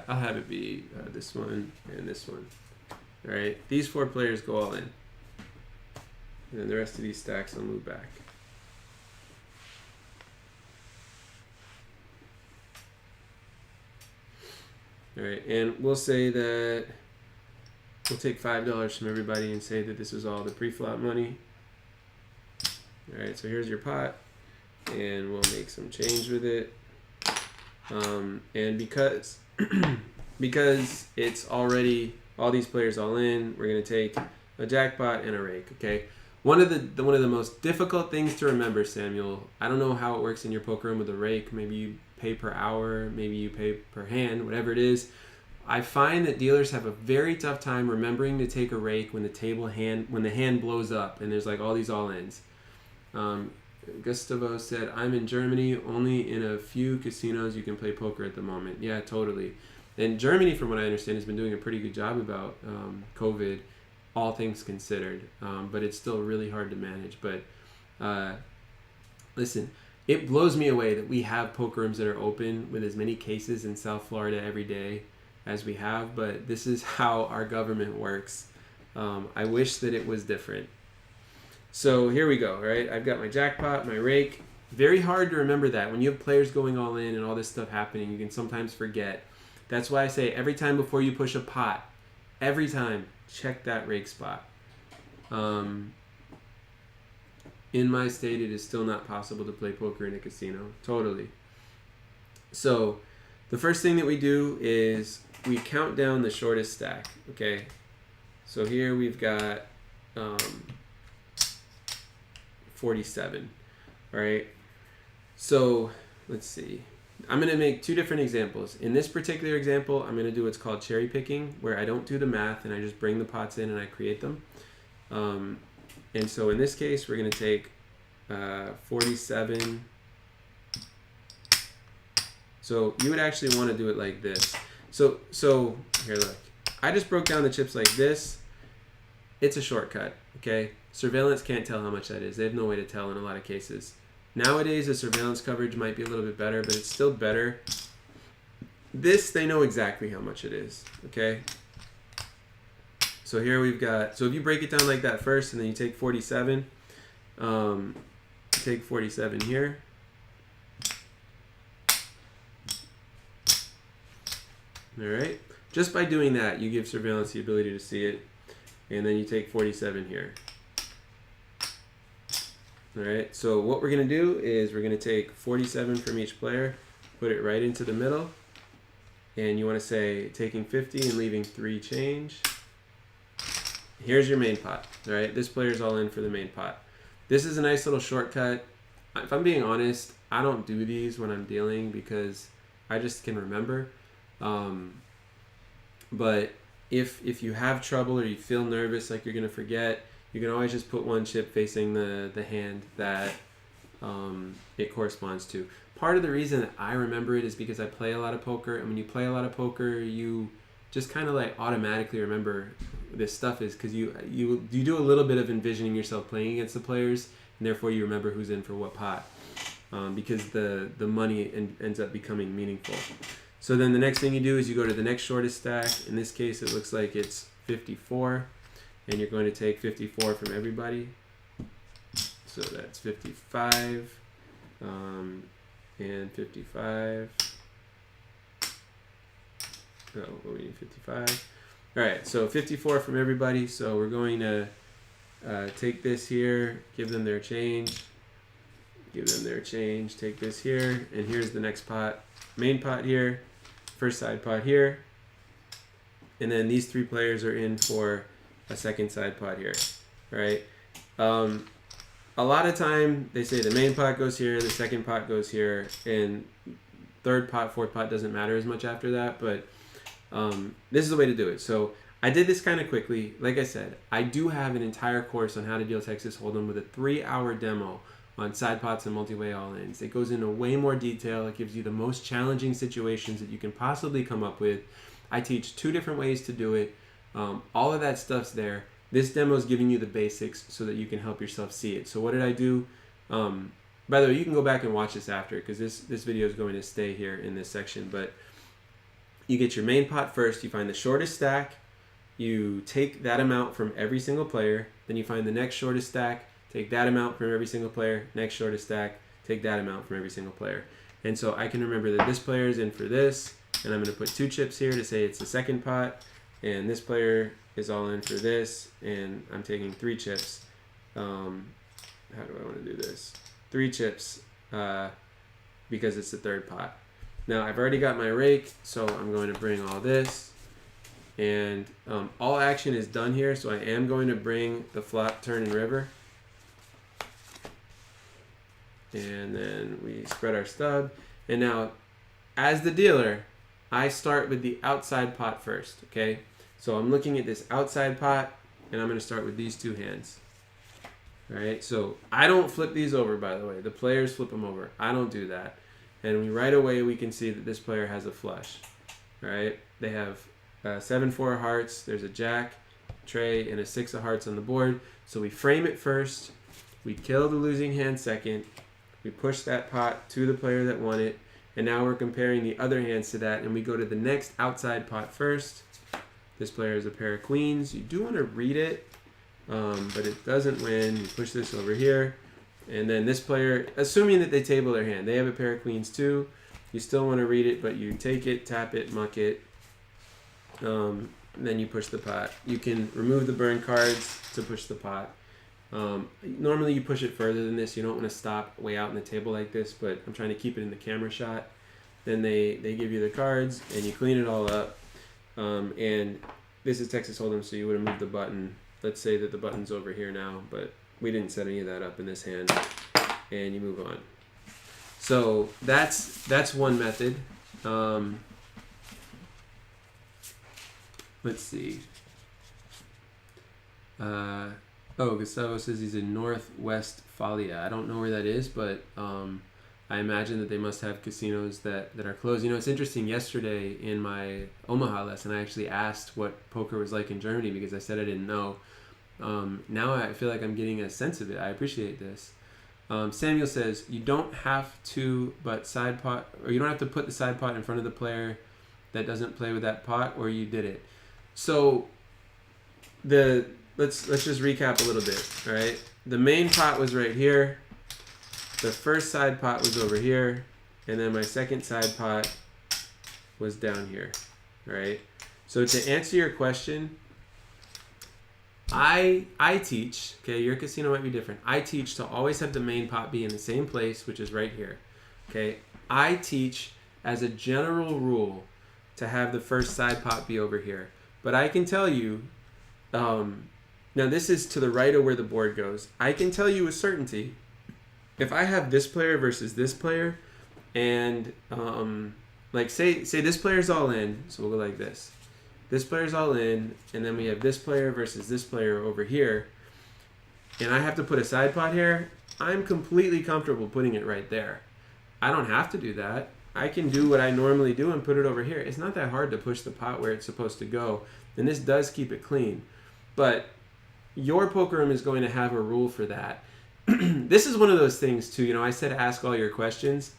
I'll have it be this one and this one. All right, these 4 players go all in. And then the rest of these stacks I'll move back. All right, and we'll say that we'll take $5 from everybody and say that this is all the pre-flop money. All right, so here's your pot, and we'll make some change with it. And because it's already all these players all in, we're gonna take a jackpot and a rake. Okay. One of the most difficult things to remember, Samuel, I don't know how it works in your poker room with a rake. Maybe you pay per hour, maybe you pay per hand, whatever it is. I find that dealers have a very tough time remembering to take a rake when the hand blows up and there's like all these all-ins. Gustavo said, I'm in Germany, only in a few casinos you can play poker at the moment. Yeah, totally. And Germany, from what I understand, has been doing a pretty good job about COVID, all things considered, but it's still really hard to manage. But listen, it blows me away that we have poker rooms that are open with as many cases in South Florida every day as we have, but this is how our government works. I wish that it was different. So here we go, right? I've got my jackpot, my rake. Very hard to remember that. When you have players going all in and all this stuff happening, you can sometimes forget. That's why I say every time before you push a pot, every time, check that rake spot. In my state, it is still not possible to play poker in a casino. Totally. So the first thing that we do is we count down the shortest stack, okay? So here we've got 47, all right? So let's see. I'm going to make 2 different examples. In this particular example, I'm going to do what's called cherry picking, where I don't do the math and I just bring the pots in and I create them. And so in this case, we're going to take 47. So you would actually want to do it like this. So here, look. I just broke down the chips like this. It's a shortcut, okay? Surveillance can't tell how much that is. They have no way to tell in a lot of cases. Nowadays, the surveillance coverage might be a little bit better, but it's still better. This, they know exactly how much it is, okay? So here we've got, so if you break it down like that first, and then you take 47, take 47 here. All right. Just by doing that, you give surveillance the ability to see it, and then you take 47 here. All right, so what we're going to do is we're going to take 47 from each player, put it right into the middle, and you want to say taking 50 and leaving 3 change. Here's your main pot, all right? This player's all in for the main pot. This is a nice little shortcut. If I'm being honest, I don't do these when I'm dealing because I just can remember. But if you have trouble or you feel nervous like you're going to forget, you can always just put 1 chip facing the hand that it corresponds to. Part of the reason that I remember it is because I play a lot of poker, and when you play a lot of poker, you just kind of like automatically remember this stuff is because you do a little bit of envisioning yourself playing against the players, and therefore you remember who's in for what pot, because the money ends up becoming meaningful. So then the next thing you do is you go to the next shortest stack. In this case, it looks like it's 54. And you're going to take 54 from everybody. So that's 55 and 55. Oh, we need 55. All right, so 54 from everybody. So we're going to take this here, give them their change. Give them their change, take this here, and here's the next pot. Main pot here, first side pot here. And then these three players are in for a second side pot here, right? A lot of time they say the main pot goes here, the second pot goes here, and third pot, fourth pot doesn't matter as much after that, but this is the way to do it. So I did this kind of quickly. Like I said, I do have an entire course on how to deal Texas Hold'em with a 3-hour demo on side pots and multi-way all-ins. It goes into way more detail. It gives you the most challenging situations that you can possibly come up with. I teach 2 different ways to do it. All of that stuff's there. This demo is giving you the basics so that you can help yourself see it. So what did I do? By the way, you can go back and watch this after because this video is going to stay here in this section. But you get your main pot first. You find the shortest stack. You take that amount from every single player. Then you find the next shortest stack. Take that amount from every single player. Next shortest stack. Take that amount from every single player. And so I can remember that this player is in for this. And I'm going to put 2 chips here to say it's the second pot. And this player is all in for this. And I'm taking 3 chips. How do I want to do this? 3 chips because it's the third pot. Now I've already got my rake, so I'm going to bring all this. And all action is done here, so I am going to bring the flop, turn, and river. And then we spread our stub. And now, as the dealer, I start with the outside pot first, okay? So I'm looking at this outside pot, and I'm going to start with these 2 hands. All right, so I don't flip these over, by the way. The players flip them over. I don't do that. And right away, we can see that this player has a flush. All right, they have 7-4 of hearts. There's a jack, tray, and a 6 of hearts on the board. So we frame it first. We kill the losing hand second. We push that pot to the player that won it. And now we're comparing the other hands to that. And we go to the next outside pot first. This player has a pair of queens. You do want to read it, but it doesn't win. You push this over here. And then this player, assuming that they table their hand, they have a pair of queens too. You still want to read it, but you take it, tap it, muck it. And then you push the pot. You can remove the burn cards to push the pot. Normally you push it further than this. You don't want to stop way out on the table like this, but I'm trying to keep it in the camera shot. Then they give you the cards and you clean it all up. And this is Texas Hold'em, so you would have moved the button. Let's say that the button's over here now, but we didn't set any of that up in this hand. And you move on. So that's one method. Let's see. Gustavo says he's in Northwest Falia. I don't know where that is, but I imagine that they must have casinos that are closed. You know, it's interesting. Yesterday in my Omaha lesson, I actually asked what poker was like in Germany because I said I didn't know. Now I feel like I'm getting a sense of it. I appreciate this. Samuel says you don't have to put the side pot in front of the player that doesn't play with that pot, or you did it. So let's just recap a little bit, right? The main pot was right here. The first side pot was over here, and then my second side pot was down here, right? So to answer your question, I teach, okay, your casino might be different. I teach to always have the main pot be in the same place, which is right here, okay? I teach as a general rule to have the first side pot be over here. But I can tell you, now this is to the right of where the board goes. I can tell you with certainty, if I have this player versus this player, and like say this player's all in, so we'll go like this. This player's all in, and then we have this player versus this player over here, and I have to put a side pot here, I'm completely comfortable putting it right there. I don't have to do that. I can do what I normally do and put it over here. It's not that hard to push the pot where it's supposed to go, and this does keep it clean. But your poker room is going to have a rule for that. This is one of those things too, you know, I said ask all your questions.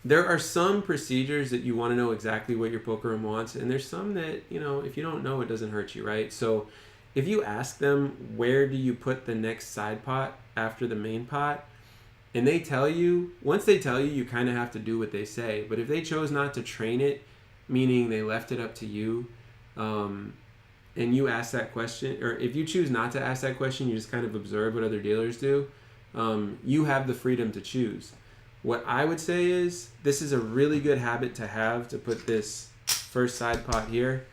there are some procedures that you want to know exactly what your poker room wants, and there's some that, if you don't know, it doesn't hurt you, right? So if you ask them, where do you put the next side pot after the main pot, and they tell you, once they tell you, you kind of have to do what they say. But if they chose not to train it, meaning they left it up to you, and you ask that question, or if you choose not to ask that question, you just kind of observe what other dealers do, you have the freedom to choose. What I would say is, this is a really good habit to have, to put this first side pot here.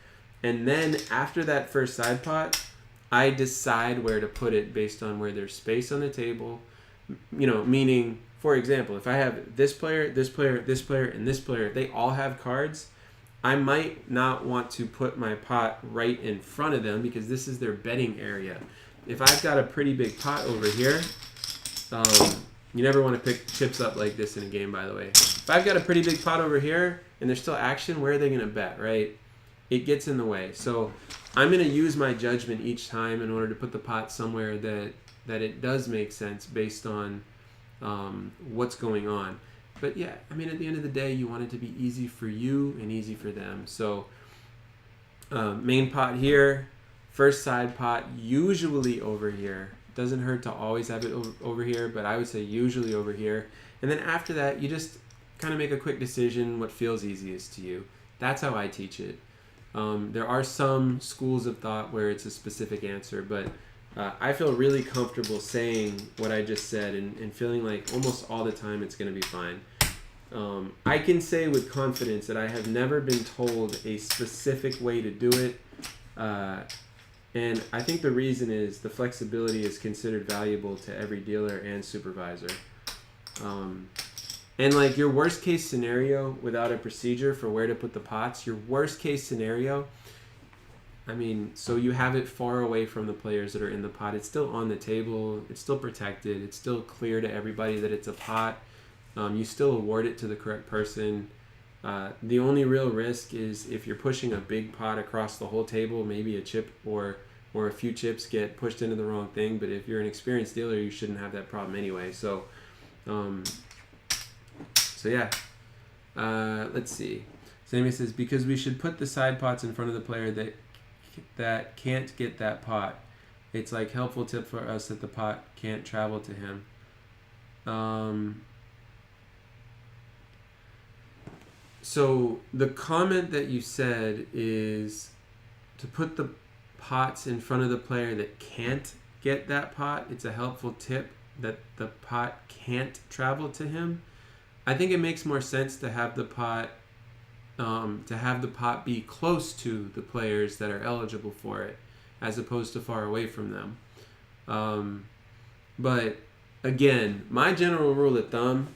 And then after that first side pot, I decide where to put it based on where there's space on the table. Meaning, for example, if I have this player, this player, this player, and this player, they all have cards, I might not want to put my pot right in front of them because this is their betting area. If I've got a pretty big pot over here, you never want to pick chips up like this in a game, by the way. If I've got a pretty big pot over here and there's still action, where are they going to bet, right? It gets in the way. So I'm going to use my judgment each time in order to put the pot somewhere that it does make sense based on what's going on. But yeah, I mean, at the end of the day, you want it to be easy for you and easy for them. So main pot here, first side pot usually over here. Doesn't hurt to always have it over here, but I would say usually over here. And then after that, you just kind of make a quick decision what feels easiest to you. That's how I teach it. There are some schools of thought where it's a specific answer, but I feel really comfortable saying what I just said and feeling like almost all the time it's going to be fine. I can say with confidence that I have never been told a specific way to do it. And I think the reason is the flexibility is considered valuable to every dealer and supervisor. And like your worst case scenario without a procedure for where to put the pots, your worst case scenario, I mean, so you have it far away from the players that are in the pot. It's still on the table. It's still protected. It's still clear to everybody that it's a pot. You still award it to the correct person. The only real risk is if you're pushing a big pot across the whole table, maybe a chip or a few chips get pushed into the wrong thing. But if you're an experienced dealer, you shouldn't have that problem anyway. So yeah. Let's see. Sammy says, because we should put the side pots in front of the player that can't get that pot. It's like helpful tip for us that the pot can't travel to him. So the comment that you said is to put the pots in front of the player that can't get that pot. It's a helpful tip that the pot can't travel to him. I think it makes more sense to have the pot be close to the players that are eligible for it, as opposed to far away from them. But again, my general rule of thumb: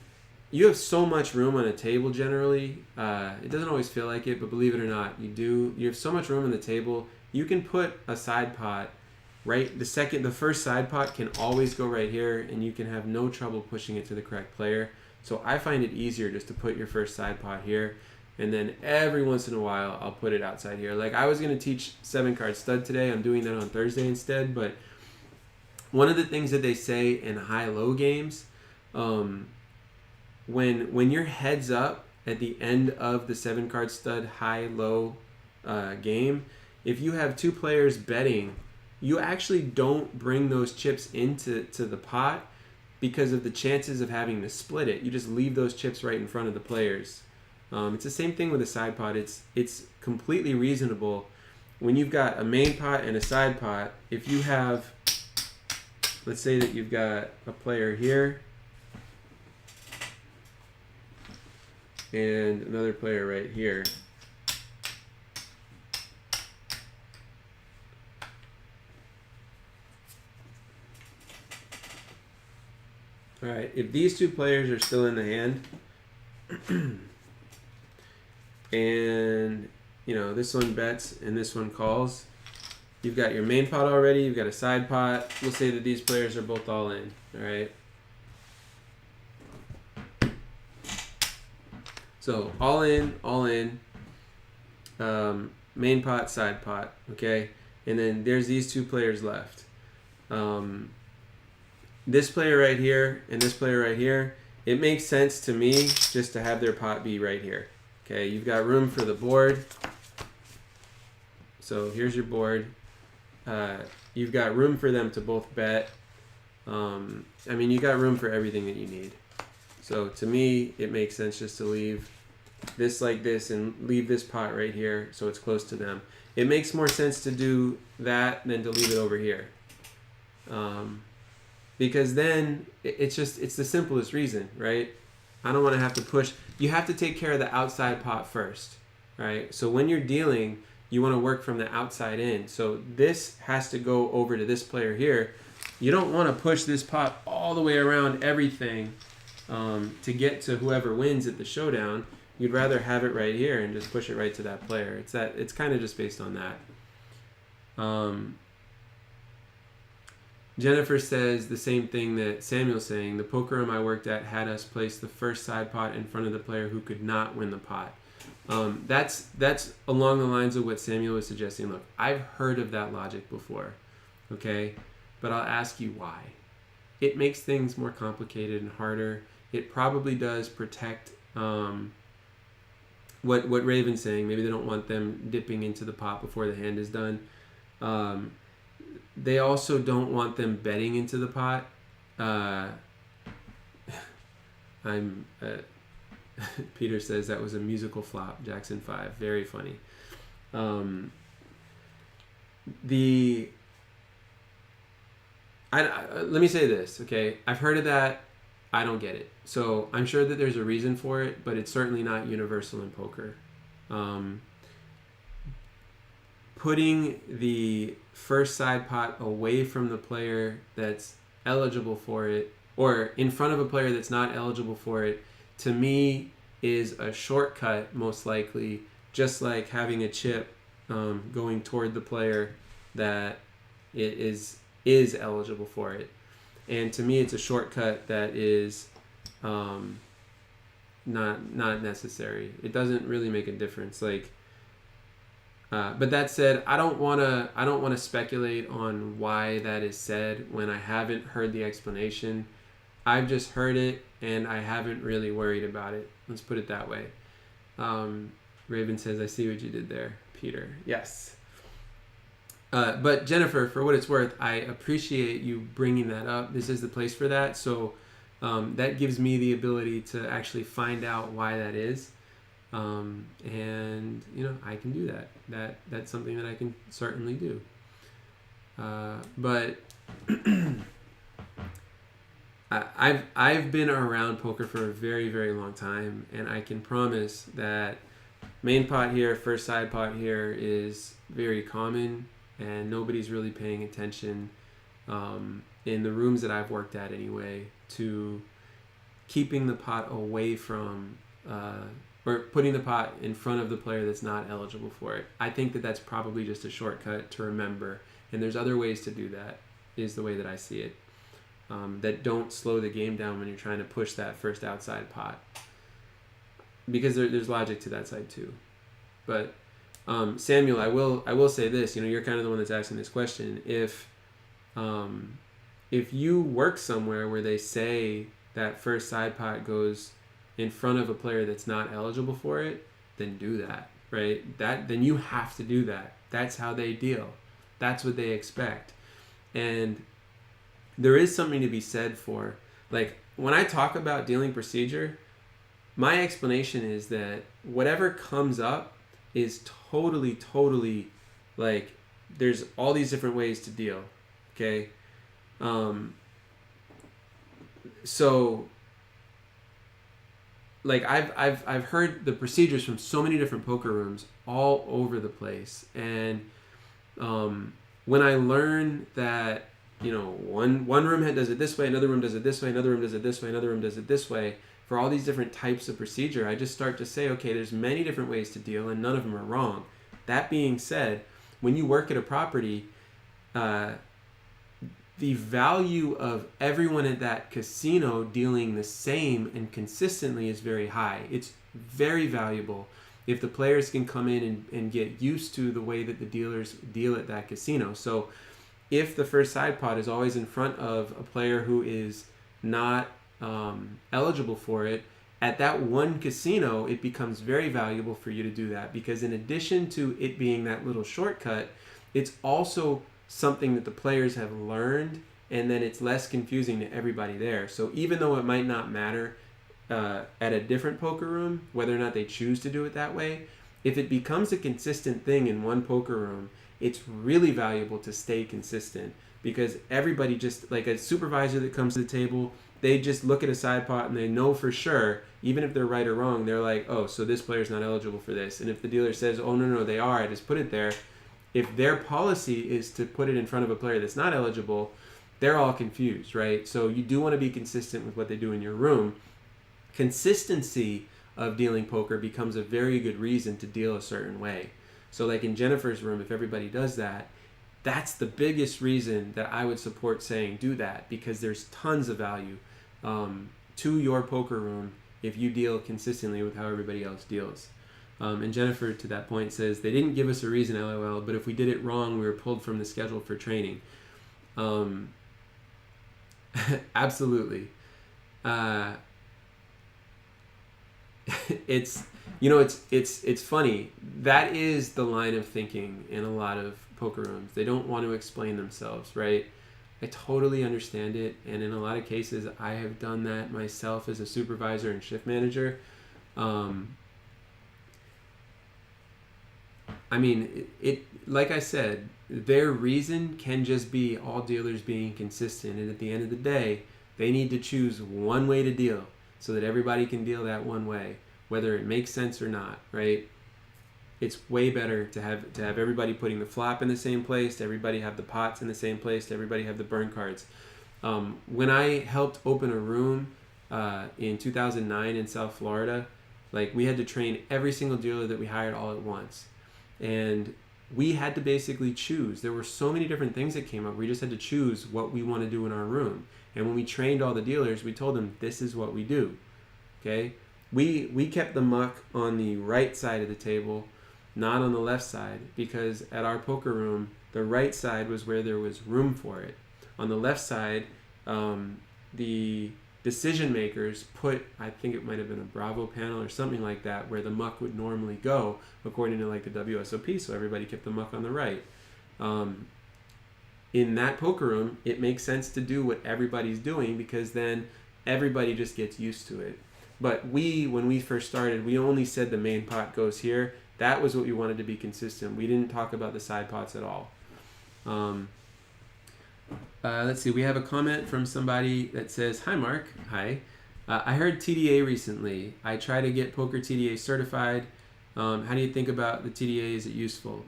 you have so much room on a table generally. It doesn't always feel like it, but believe it or not, you do. You have so much room on the table. You can put a side pot right. The first side pot can always go right here, and you can have no trouble pushing it to the correct player. So I find it easier just to put your first side pot here, and then every once in a while I'll put it outside here. Like I was going to teach 7-card stud today. I'm doing that on Thursday instead. But one of the things that they say in high-low games, when you're heads up at the end of the 7-card stud high-low game, if you have two players betting, you actually don't bring those chips into the pot because of the chances of having to split it. You just leave those chips right in front of the players. It's the same thing with a side pot. It's completely reasonable when you've got a main pot and a side pot. If you have, let's say that you've got a player here and another player right here. All right, if these two players are still in the hand, and this one bets and this one calls, you've got your main pot already, you've got a side pot. We'll say that these players are both all in, all right? So all in, main pot, side pot, okay? And then there's these two players left. This player right here and this player right here, it makes sense to me just to have their pot be right here. Okay, you've got room for the board. So here's your board. You've got room for them to both bet. I mean, you got room for everything that you need. So to me, it makes sense just to leave this like this and leave this pot right here so it's close to them. It makes more sense to do that than to leave it over here. Because then it's the simplest reason, right? I don't want to have to push. You have to take care of the outside pot first, right? So when you're dealing, you want to work from the outside in. So this has to go over to this player here. You don't want to push this pot all the way around everything to get to whoever wins at the showdown. You'd rather have it right here and just push it right to that player. It's kind of just based on that. Jennifer says the same thing that Samuel's saying. The poker room I worked at had us place the first side pot in front of the player who could not win the pot. That's along the lines of what Samuel was suggesting. Look, I've heard of that logic before, okay? But I'll ask you why. It makes things more complicated and harder. It probably does protect what Raven's saying. Maybe they don't want them dipping into the pot before the hand is done. They also don't want them betting into the pot. Peter says that was a musical flop. Jackson 5, very funny. Let me say this, okay? I've heard of that. I don't get it. So I'm sure that there's a reason for it, but it's certainly not universal in poker. Putting the first side pot away from the player that's eligible for it, or in front of a player that's not eligible for it, to me is a shortcut, most likely, just like having a chip going toward the player that it is eligible for it. And to me, it's a shortcut that is not necessary. It doesn't really make a difference. But that said, I don't want to speculate on why that is said when I haven't heard the explanation. I've just heard it and I haven't really worried about it. Let's put it that way. Raven says, "I see what you did there, Peter." Yes. But Jennifer, for what it's worth, I appreciate you bringing that up. This is the place for that. So that gives me the ability to actually find out why that is. And I can do that. That's something that I can certainly do. But I've been around poker for a very, very long time, and I can promise that main pot here, first side pot here is very common, and nobody's really paying attention in the rooms that I've worked at anyway to keeping the pot away from or putting the pot in front of the player that's not eligible for it. I think that that's probably just a shortcut to remember, and there's other ways to do that, is the way that I see it, that don't slow the game down when you're trying to push that first outside pot, because there's logic to that side too. But Samuel, I will say this, you're kind of the one that's asking this question. If you work somewhere where they say that first side pot goes in front of a player that's not eligible for it, then do that, right? Then you have to do that. That's how they deal. That's what they expect. And there is something to be said for, when I talk about dealing procedure, my explanation is that whatever comes up is totally there's all these different ways to deal, okay? So I've heard the procedures from so many different poker rooms all over the place, and when I learn that one room does it this way, another room does it this way, another room does it this way, another room does it this way, for all these different types of procedure, I just start to say, okay, there's many different ways to deal, and none of them are wrong. That being said, when you work at a property, the value of everyone at that casino dealing the same and consistently is very high. It's very valuable if the players can come in and get used to the way that the dealers deal at that casino. So if the first side pot is always in front of a player who is not eligible for it, at that one casino, it becomes very valuable for you to do that, because in addition to it being that little shortcut, it's also something that the players have learned, and then it's less confusing to everybody there. So even though it might not matter at a different poker room, whether or not they choose to do it that way, if it becomes a consistent thing in one poker room, it's really valuable to stay consistent, because everybody, just like a supervisor that comes to the table, they just look at a side pot and they know for sure, even if they're right or wrong, they're like, oh, so this player's not eligible for this. And if the dealer says, oh, no, they are, I just put it there, if their policy is to put it in front of a player that's not eligible, they're all confused, right? So you do want to be consistent with what they do in your room. Consistency of dealing poker becomes a very good reason to deal a certain way. So like in Jennifer's room, if everybody does that, that's the biggest reason that I would support saying do that, because there's tons of value to your poker room if you deal consistently with how everybody else deals. And Jennifer, to that point, says, they didn't give us a reason, LOL, but if we did it wrong, we were pulled from the schedule for training. Absolutely. It's funny. That is the line of thinking in a lot of poker rooms. They don't want to explain themselves, right? I totally understand it, and in a lot of cases, I have done that myself as a supervisor and shift manager. I mean, it like I said, their reason can just be all dealers being consistent, and at the end of the day, they need to choose one way to deal so that everybody can deal that one way, whether it makes sense or not, right? It's way better to have everybody putting the flop in the same place, to everybody have the pots in the same place, to everybody have the burn cards. When I helped open a room in 2009 in South Florida, like, we had to train every single dealer that we hired all at once. And we had to basically choose. There were so many different things that came up. We just had to choose what we want to do in our room. And when we trained all the dealers, we told them, this is what we do. Okay? We kept the muck on the right side of the table, not on the left side, because at our poker room, the right side was where there was room for it. On the left side, the decision makers put, I think it might have been a Bravo panel or something like that, where the muck would normally go according to like the WSOP, so everybody kept the muck on the right. In that poker room, it makes sense to do what everybody's doing, because then everybody just gets used to it. But when we first started, we only said the main pot goes here. That was what we wanted to be consistent. We didn't talk about the side pots at all. Let's see. We have a comment from somebody that says, hi, Mark. Hi. I heard TDA recently. I try to get poker TDA certified. How do you think about the TDA? Is it useful?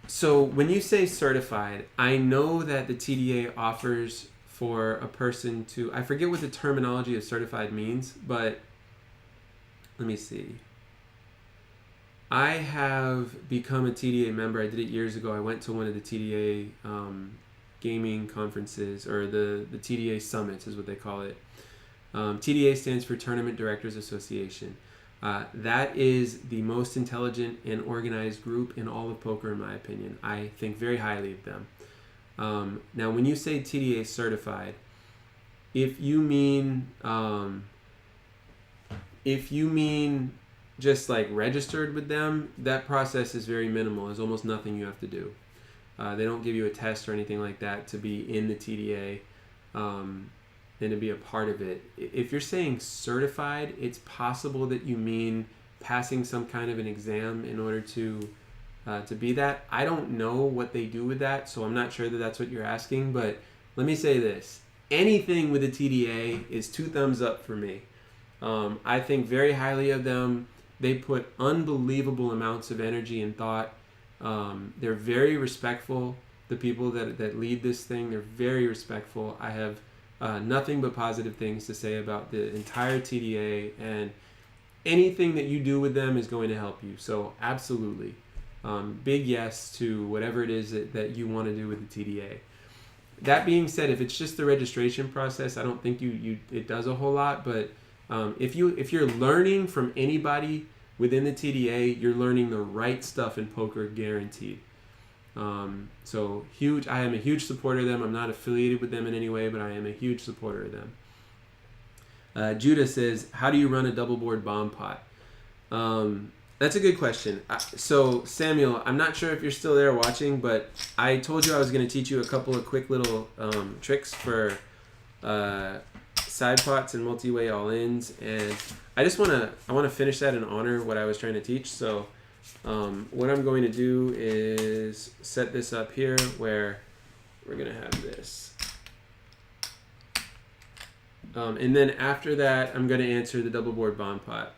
So when you say certified, I know that the TDA offers for a person to, I forget what the terminology of certified means, but let me see. I have become a TDA member. I did it years ago. I went to one of the TDA gaming conferences, or the TDA summits is what they call it. TDA stands for Tournament Directors Association. That is the most intelligent and organized group in all of poker, in my opinion. I think very highly of them. Now, when you say TDA certified, if you mean just like registered with them, that process is very minimal. There's almost nothing you have to do. They don't give you a test or anything like that to be in the TDA and to be a part of it. If you're saying certified, it's possible that you mean passing some kind of an exam in order to be that. I don't know what they do with that, so I'm not sure that that's what you're asking, but let me say this. Anything with a TDA is 2 thumbs up for me. I think very highly of them. They put unbelievable amounts of energy and thought. They're very respectful. The people that lead this thing, they're very respectful. I have nothing but positive things to say about the entire TDA, and anything that you do with them is going to help you. So absolutely. Big yes to whatever it is that you want to do with the TDA. That being said, if it's just the registration process, I don't think it does a whole lot, but if you're learning from anybody within the TDA, you're learning the right stuff in poker, guaranteed. So huge. I am a huge supporter of them. I'm not affiliated with them in any way, but I am a huge supporter of them. Judah says, how do you run a double board bomb pot? That's a good question. So Samuel, I'm not sure if you're still there watching, but I told you I was going to teach you a couple of quick little tricks for side pots and multi-way all-ins, and I want to finish that and honor what I was trying to teach. So what I'm going to do is set this up here where we're going to have this. And then after that, I'm going to answer the double board bomb pot.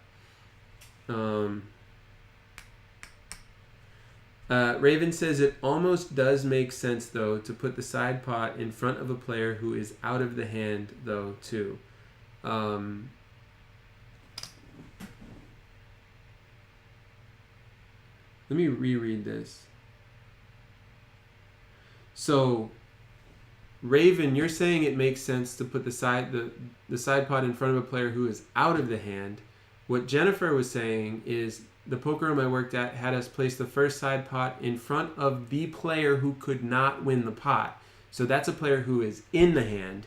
Raven says it almost does make sense, though, to put the side pot in front of a player who is out of the hand, though, too. Let me reread this. So, Raven, you're saying it makes sense to put the side pot in front of a player who is out of the hand. What Jennifer was saying is the poker room I worked at had us place the first side pot in front of the player who could not win the pot. So that's a player who is in the hand,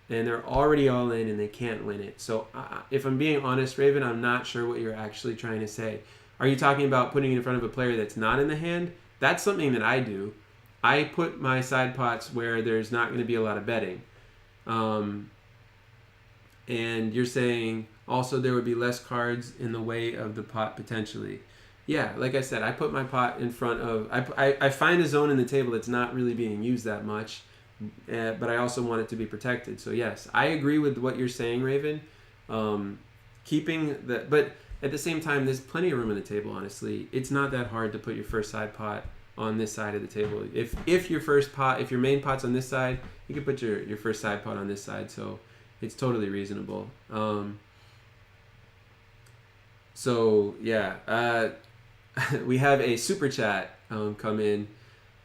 and they're already all in and they can't win it. So if I'm being honest, Raven, I'm not sure what you're actually trying to say. Are you talking about putting it in front of a player that's not in the hand? That's something that I do. I put my side pots where there's not going to be a lot of betting. And you're saying also there would be less cards in the way of the pot potentially. Yeah, like I said, I put my pot in front of... I find a zone in the table that's not really being used that much, but I also want it to be protected. So yes, I agree with what you're saying, Raven. But at the same time, there's plenty of room in the table, honestly. It's not that hard to put your first side pot on this side of the table. If your main pot's on this side, you can put your first side pot on this side. So it's totally reasonable. So yeah, we have a super chat come in.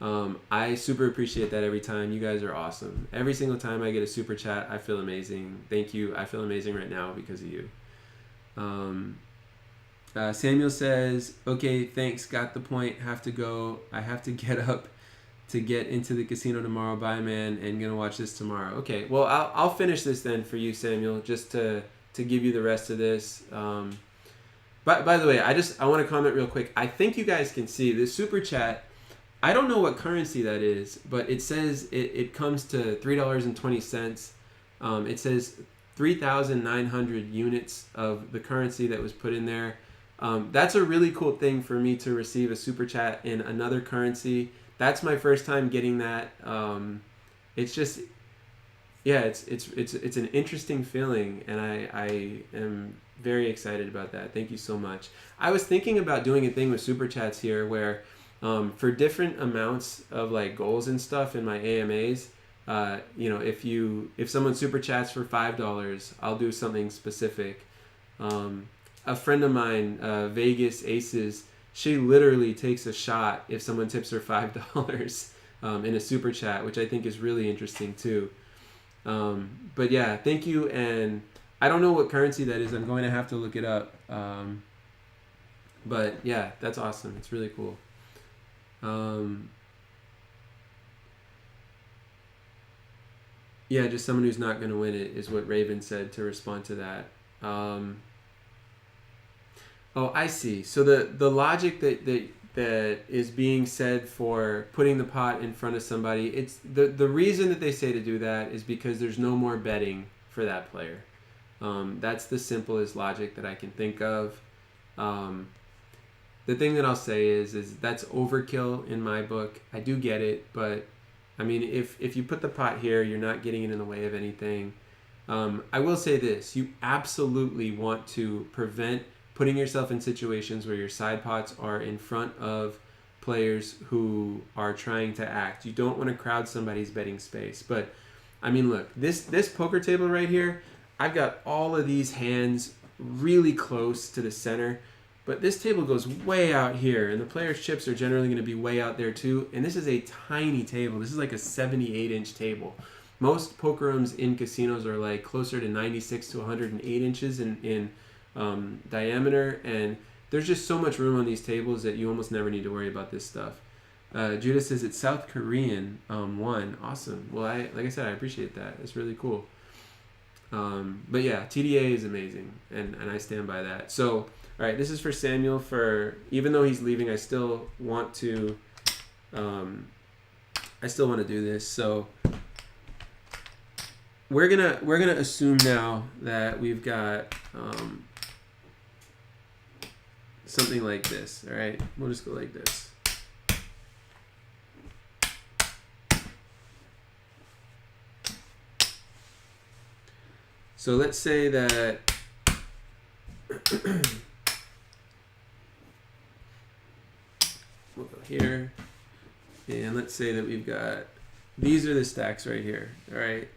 I super appreciate that every time. You guys are awesome. Every single time I get a super chat, I feel amazing. Thank you. I feel amazing right now because of you. Samuel says, okay, thanks, got the point, have to go. I have to get up to get into the casino tomorrow. Bye, man, and gonna watch this tomorrow. Okay, well, I'll finish this then for you, Samuel, just to give you the rest of this. By the way, I want to comment real quick. I think you guys can see this super chat. I don't know what currency that is, but it says it comes to $3.20. It says 3,900 units of the currency that was put in there. That's a really cool thing for me to receive a super chat in another currency. That's my first time getting that. It's just, yeah, it's an interesting feeling, and I am very excited about that. Thank you so much. I was thinking about doing a thing with super chats here where for different amounts of like goals and stuff in my AMAs, if someone super chats for $5, I'll do something specific. A friend of mine, Vegas Aces, she literally takes a shot if someone tips her $5 in a super chat, which I think is really interesting too. But yeah, thank you. And I don't know what currency that is. I'm going to have to look it up. But yeah, that's awesome. It's really cool. Yeah, just someone who's not going to win it is what Raven said to respond to that. Oh, I see. So the logic that is being said for putting the pot in front of somebody, it's the reason that they say to do that is because there's no more betting for that player. That's the simplest logic that I can think of. The thing that I'll say is that's overkill in my book. I do get it, but I mean, if you put the pot here, you're not getting it in the way of anything. I will say this: you absolutely want to prevent putting yourself in situations where your side pots are in front of players who are trying to act. You don't want to crowd somebody's betting space. But I mean, look, this poker table right here, I've got all of these hands really close to the center, but this table goes way out here, and the players' chips are generally going to be way out there too. And this is a tiny table. This is like a 78-inch table. Most poker rooms in casinos are like closer to 96 to 108 inches in diameter, and there's just so much room on these tables that you almost never need to worry about this stuff. Judah says it's South Korean. One. Awesome. Well, like I said, I appreciate that. It's really cool. But yeah, TDA is amazing, and I stand by that. So, all right, this is for Samuel. For even though he's leaving, I still want to do this. So we're gonna assume now that we've got something like this. All right, we'll just go like this. So let's say that we'll go here, and let's say that we've got, these are the stacks right here, all right?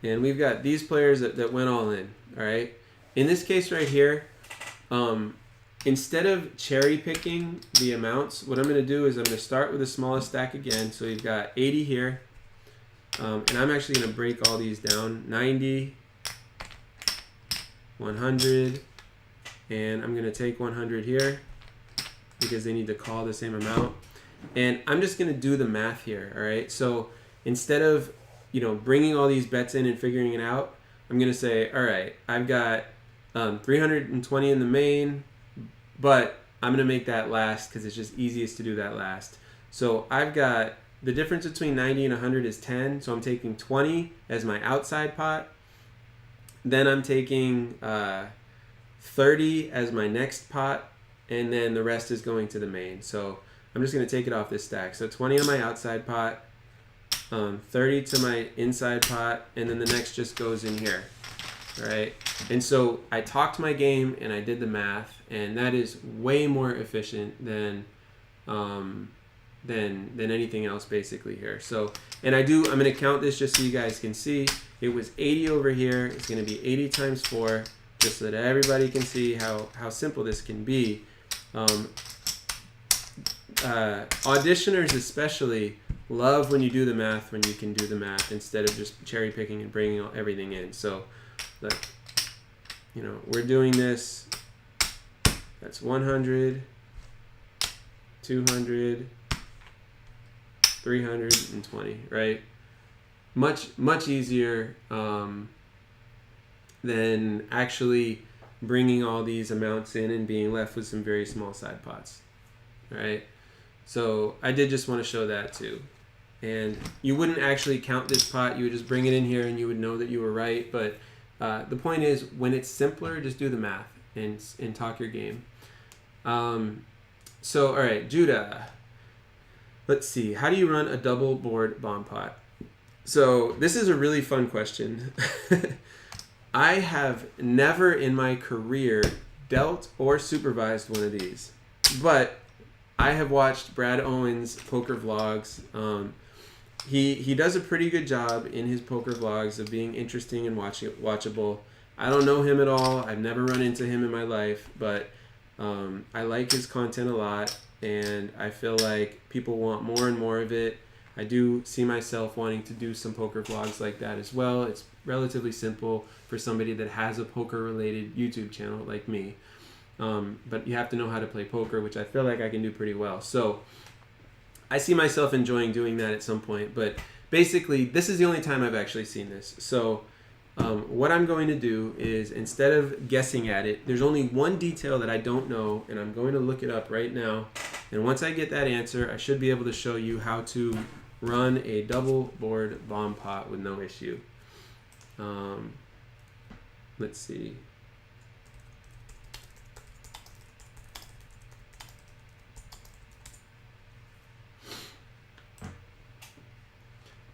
And we've got these players that went all in, all right? In this case right here, instead of cherry picking the amounts, what I'm gonna do is I'm gonna start with the smallest stack again. So we've got 80 here. And I'm actually going to break all these down. 90, 100, and I'm going to take 100 here because they need to call the same amount. And I'm just going to do the math here, all right? So instead of, bringing all these bets in and figuring it out, I'm going to say, all right, I've got 320 in the main, but I'm going to make that last because it's just easiest to do that last. So I've got, the difference between 90 and 100 is 10, so I'm taking 20 as my outside pot. Then I'm taking 30 as my next pot, and then the rest is going to the main. So I'm just going to take it off this stack. So 20 on my outside pot, 30 to my inside pot, and then the next just goes in here. All right? And so I talked my game, and I did the math, and that is way more efficient than anything else basically here. So, and I'm going to count this just so you guys can see. It was 80 over here. It's going to be 80 times 4, just so that everybody can see how simple this can be. Auditioners especially love when you do the math, when you can do the math instead of just cherry picking and bringing everything in. So, look, we're doing this. That's 100, 200, 320, right? Much easier than actually bringing all these amounts in and being left with some very small side pots, right? So I did just want to show that too. And you wouldn't actually count this pot, you would just bring it in here and you would know that you were right. But the point is, when it's simpler, just do the math and talk your game. So, all right, Judah. Let's see. How do you run a double board bomb pot? So this is a really fun question. I have never in my career dealt or supervised one of these, but I have watched Brad Owen's poker vlogs. He does a pretty good job in his poker vlogs of being interesting and watchable. I don't know him at all. I've never run into him in my life, but I like his content a lot. And I feel like people want more and more of it. I do see myself wanting to do some poker vlogs like that as well. It's relatively simple for somebody that has a poker-related YouTube channel like me. But you have to know how to play poker, which I feel like I can do pretty well. So I see myself enjoying doing that at some point. But basically, this is the only time I've actually seen this. So what I'm going to do is, instead of guessing at it, there's only one detail that I don't know, and I'm going to look it up right now. And once I get that answer, I should be able to show you how to run a double board bomb pot with no issue. Let's see.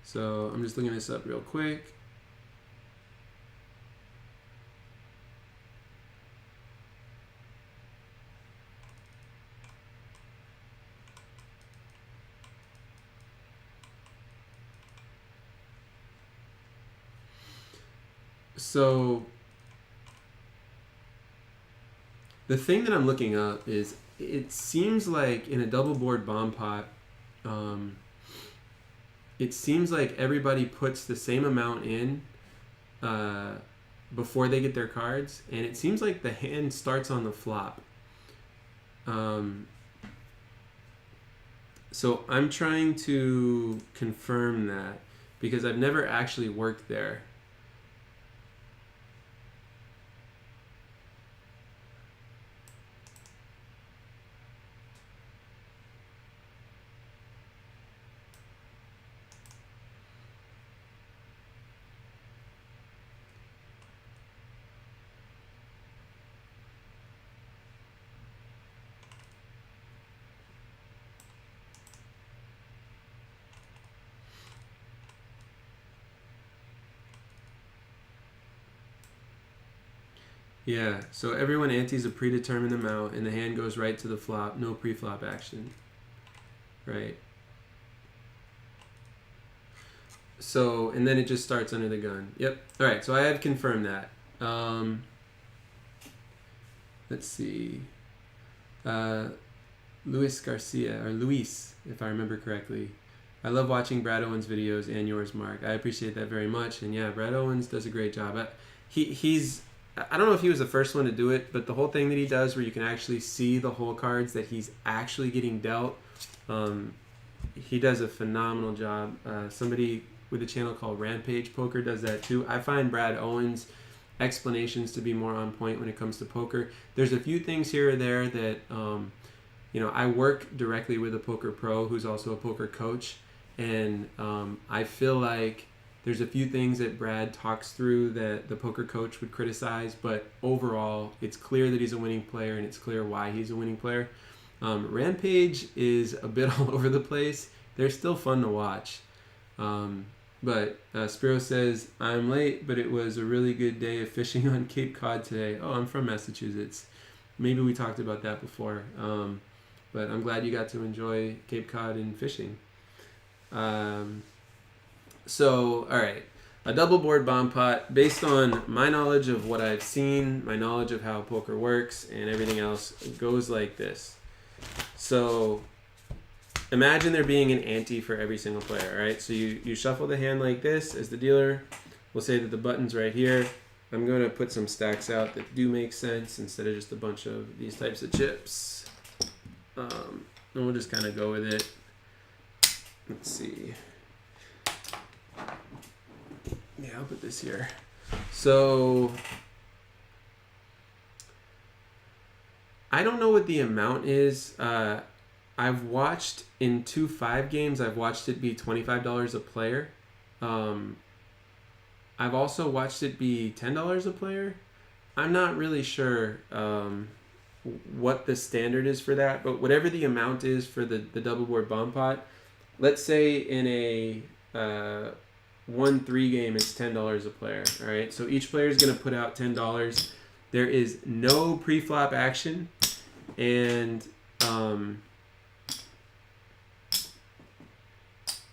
So I'm just looking this up real quick. So the thing that I'm looking up is, it seems like in a double board bomb pot, it seems like everybody puts the same amount in before they get their cards, and it seems like the hand starts on the flop. So I'm trying to confirm that because I've never actually worked there. Yeah, so everyone antes a predetermined amount and the hand goes right to the flop, no pre-flop action. Right. So, and then it just starts under the gun. Yep. All right, so I have confirmed that. Let's see. Luis Garcia, or Luis, if I remember correctly. I love watching Brad Owens' videos and yours, Mark. I appreciate that very much. And yeah, Brad Owens does a great job. He's I don't know if he was the first one to do it, but the whole thing that he does where you can actually see the hole cards that he's actually getting dealt, he does a phenomenal job. Somebody with a channel called Rampage Poker does that too. I find Brad Owens' explanations to be more on point when it comes to poker. There's a few things here or there that, I work directly with a poker pro who's also a poker coach, and I feel like there's a few things that Brad talks through that the poker coach would criticize, but overall, it's clear that he's a winning player, and it's clear why he's a winning player. Rampage is a bit all over the place. They're still fun to watch. But Spiro says, I'm late, but it was a really good day of fishing on Cape Cod today. Oh, I'm from Massachusetts. Maybe we talked about that before. But I'm glad you got to enjoy Cape Cod and fishing. So, all right, a double board bomb pot, based on my knowledge of what I've seen, my knowledge of how poker works, and everything else, it goes like this. So, imagine there being an ante for every single player, all right? So you shuffle the hand like this as the dealer. We'll say that the button's right here. I'm going to put some stacks out that do make sense instead of just a bunch of these types of chips. And we'll just kind of go with it. Let's see. Yeah, I'll put this here. So, I don't know what the amount is. I've watched in 2-5 games, I've watched it be $25 a player. I've also watched it be $10 a player. I'm not really sure what the standard is for that, but whatever the amount is for the double board bomb pot, let's say in a 1-3 game, it's $10 a player. All right, so each player is going to put out $10. There is no pre-flop action, and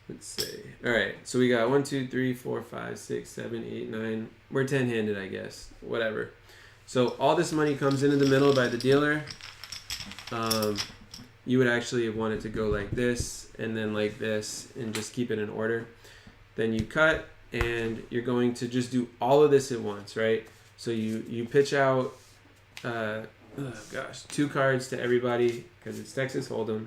let's see. All right, so we got 1, 2, 3, 4, 5, 6, 7, 8, 9. We're 10-handed, I guess. Whatever. So all this money comes into the middle by the dealer. You would actually want it to go like this and then like this and just keep it in order. Then you cut, and you're going to just do all of this at once, right? So you pitch out, 2 cards to everybody because it's Texas Hold'em.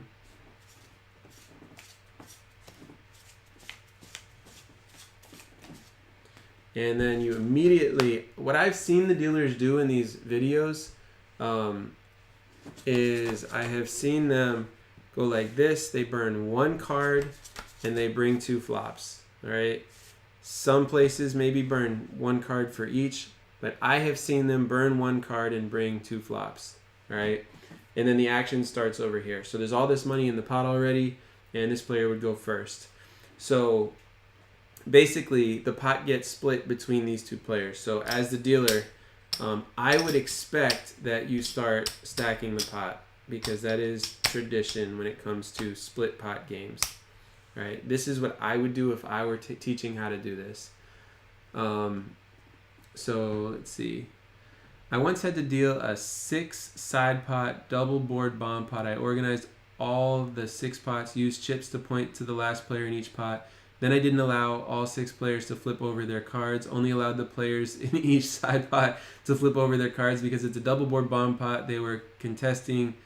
And then you immediately, what I've seen the dealers do in these videos is I have seen them go like this. They burn 1 card and they bring 2 flops. All right. Some places maybe burn 1 card for each, but I have seen them burn 1 card and bring 2 flops. All right. And then the action starts over here. So there's all this money in the pot already, and this player would go first. So basically, the pot gets split between these 2 players. So as the dealer, I would expect that you start stacking the pot because that is tradition when it comes to split pot games. Right? This is what I would do if I were teaching how to do this. So let's see. I once had to deal a 6 side pot double board bomb pot. I organized all the 6 pots, used chips to point to the last player in each pot. Then I didn't allow all 6 players to flip over their cards, only allowed the players in each side pot to flip over their cards because it's a double board bomb pot. They were contesting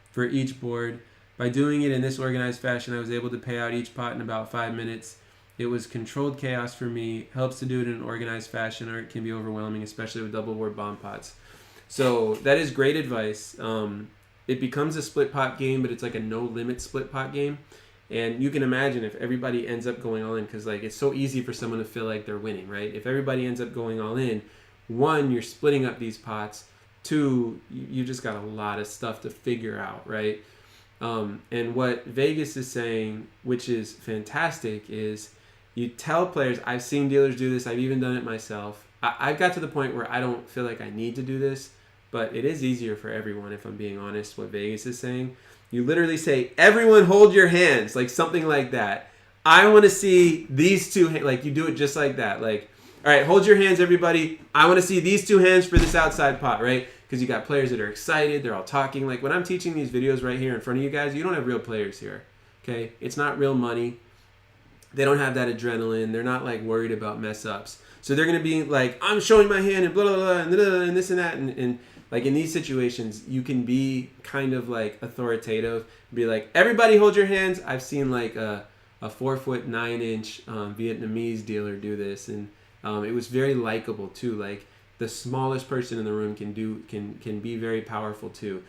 for each board. By doing it in this organized fashion, I was able to pay out each pot in about 5 minutes. It was controlled chaos for me. Helps to do it in an organized fashion, or it can be overwhelming, especially with double board bomb pots. So that is great advice. It becomes a split pot game, but it's like a no limit split pot game. And you can imagine if everybody ends up going all in, because like it's so easy for someone to feel like they're winning, right? If everybody ends up going all in, one, you're splitting up these pots. Two, you just got a lot of stuff to figure out, right? And what Vegas is saying, which is fantastic, is you tell players, I've seen dealers do this, I've even done it myself. I've got to the point where I don't feel like I need to do this, but it is easier for everyone, if I'm being honest, what Vegas is saying. You literally say, everyone hold your hands, like something like that. I want to see these two, like you do it just like that. Like, all right, hold your hands, everybody. I want to see these two hands for this outside pot, right? Because you got players that are excited. They're all talking. Like when I'm teaching these videos right here in front of you guys, you don't have real players here, okay? It's not real money. They don't have that adrenaline. They're not like worried about mess ups. So they're going to be like, I'm showing my hand and blah, blah, blah, and, blah, blah, and this and that. And like in these situations, you can be kind of like authoritative. Be like, everybody hold your hands. I've seen like a 4'9" Vietnamese dealer do this. And it was very likable too. Like the smallest person in the room can be very powerful too.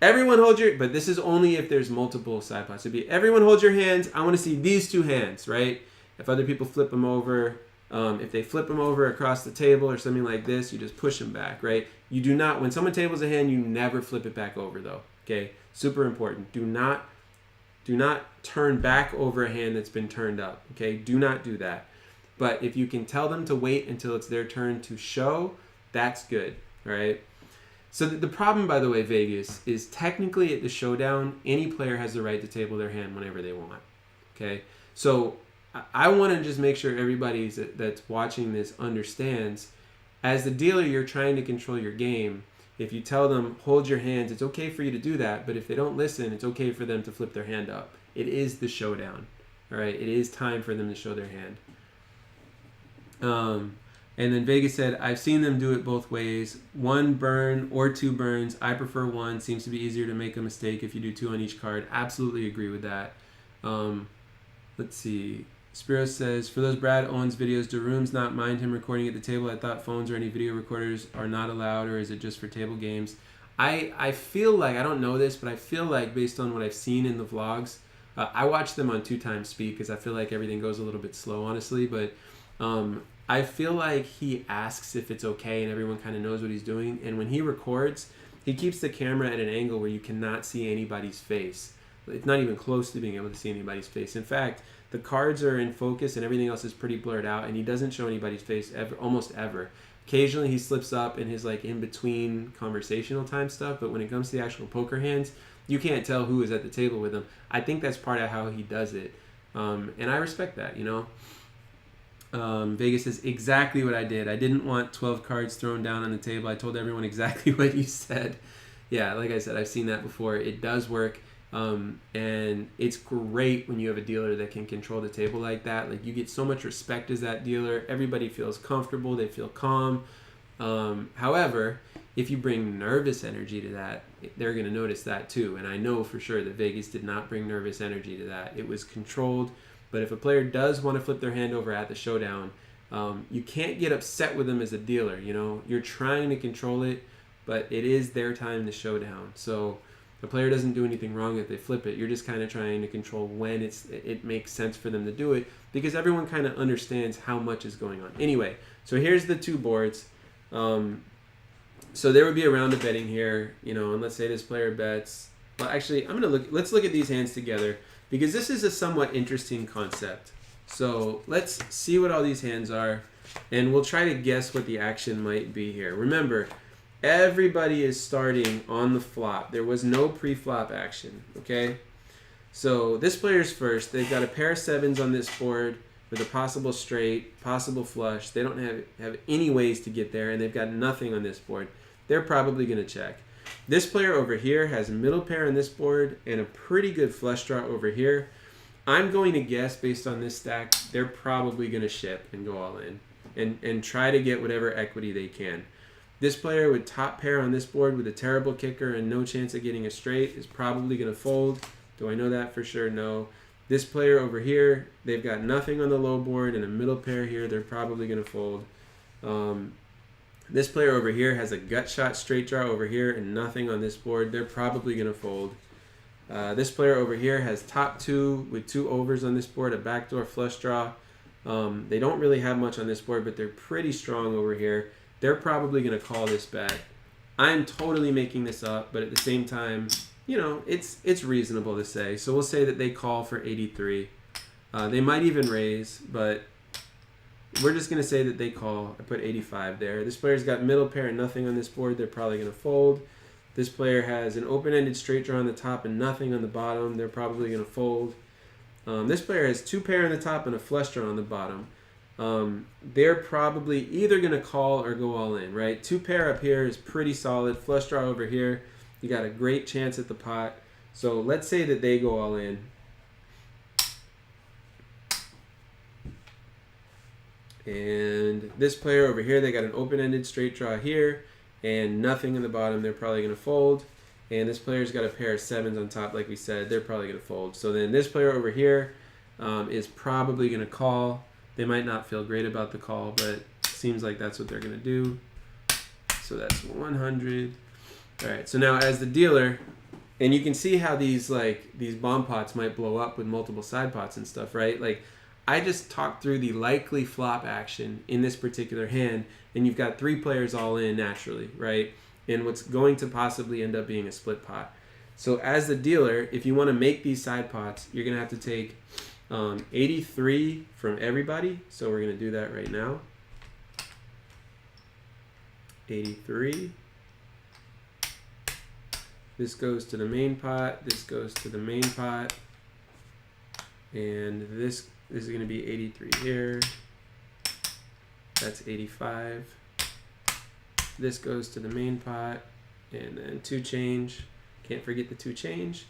Everyone hold your, but this is only if there's multiple side pots. It'd be everyone hold your hands. I want to see these two hands, right? If other people flip them over, if they flip them over across the table or something like this, you just push them back, right? You do not, when someone tables a hand, you never flip it back over though, okay? Super important. Do not turn back over a hand that's been turned up, okay? Do not do that. But if you can tell them to wait until it's their turn to show, that's good, right? So the problem, by the way, Vegas, is technically at the showdown, any player has the right to table their hand whenever they want, okay? So I want to just make sure everybody that's watching this understands, as the dealer, you're trying to control your game. If you tell them, hold your hands, it's okay for you to do that, but if they don't listen, it's okay for them to flip their hand up. It is the showdown, all right? It is time for them to show their hand. And then Vegas said, I've seen them do it both ways. 1 burn or 2 burns. I prefer 1. Seems to be easier to make a mistake if you do 2 on each card. Absolutely agree with that. Let's see. Spiros says, for those Brad Owens videos, do rooms not mind him recording at the table? I thought phones or any video recorders are not allowed, or is it just for table games? I feel like, I don't know this, but I feel like based on what I've seen in the vlogs, I watch them on 2 times speed because I feel like everything goes a little bit slow, honestly, but I feel like he asks if it's okay and everyone kind of knows what he's doing. And when he records, he keeps the camera at an angle where you cannot see anybody's face. It's not even close to being able to see anybody's face. In fact, the cards are in focus and everything else is pretty blurred out, and he doesn't show anybody's face ever, almost ever. Occasionally he slips up in his like in-between conversational time stuff, but when it comes to the actual poker hands, you can't tell who is at the table with him. I think that's part of how he does it. And I respect that, you know. Vegas says, exactly what I did. I didn't want 12 cards thrown down on the table. I told everyone exactly what you said. Yeah, like I said, I've seen that before. It does work. And it's great when you have a dealer that can control the table like that. Like, you get so much respect as that dealer. Everybody feels comfortable. They feel calm. However, if you bring nervous energy to that, they're going to notice that too. And I know for sure that Vegas did not bring nervous energy to that. It was controlled. But if a player does want to flip their hand over at the showdown, you can't get upset with them as a dealer. You know, you're trying to control it, but it is their time to showdown. So the player doesn't do anything wrong if they flip it. You're just kind of trying to control when it makes sense for them to do it, because everyone kind of understands how much is going on. Anyway, so here's the 2 boards. So there would be a round of betting here, you know, and let's say this player bets. Well, actually, let's look at these hands together, because this is a somewhat interesting concept. So let's see what all these hands are, and we'll try to guess what the action might be here. Remember, everybody is starting on the flop. There was no pre-flop action, okay? So this player's first. They've got a pair of 7s on this board with a possible straight, possible flush. They don't have any ways to get there, and they've got nothing on this board. They're probably going to check. This player over here has a middle pair on this board and a pretty good flush draw over here. I'm going to guess, based on this stack, they're probably going to ship and go all in and try to get whatever equity they can. This player with top pair on this board with a terrible kicker and no chance of getting a straight is probably going to fold. Do I know that for sure? No. This player over here, they've got nothing on the low board and a middle pair here. They're probably going to fold. This player over here has a gut shot straight draw over here and nothing on this board. They're probably going to fold. This player over here has top 2 with 2 overs on this board, a backdoor flush draw. They don't really have much on this board, but they're pretty strong over here. They're probably going to call this bet. I'm totally making this up, but at the same time, you know, it's reasonable to say. So we'll say that they call for 83. They might even raise, but we're just going to say that they call. I put 85 there. This player's got middle pair and nothing on this board. They're probably going to fold. This player has an open-ended straight draw on the top and nothing on the bottom. They're probably going to fold. This player has 2 pair on the top and a flush draw on the bottom. They're probably either going to call or go all in, right? 2 pair up here is pretty solid. Flush draw over here. You got a great chance at the pot. So let's say that they go all in. And this player over here, they got an open-ended straight draw here and nothing in the bottom. They're probably going to fold. And this player's got a pair of 7s on top, like we said. They're probably going to fold. So then this player over here is probably going to call. They might not feel great about the call, but it seems like that's what they're going to do. So that's 100. All right, so now as the dealer, and you can see how these bomb pots might blow up with multiple side pots and stuff, right? Like, I just talked through the likely flop action in this particular hand, and you've got 3 players all in naturally, right? And what's going to possibly end up being a split pot. So as the dealer, if you want to make these side pots, you're going to have to take 83 from everybody. So we're going to do that right now. 83. This goes to the main pot. This goes to the main pot. And this is going to be 83 here. That's 85. This goes to the main pot. And then 2 change. Can't forget the 2 change.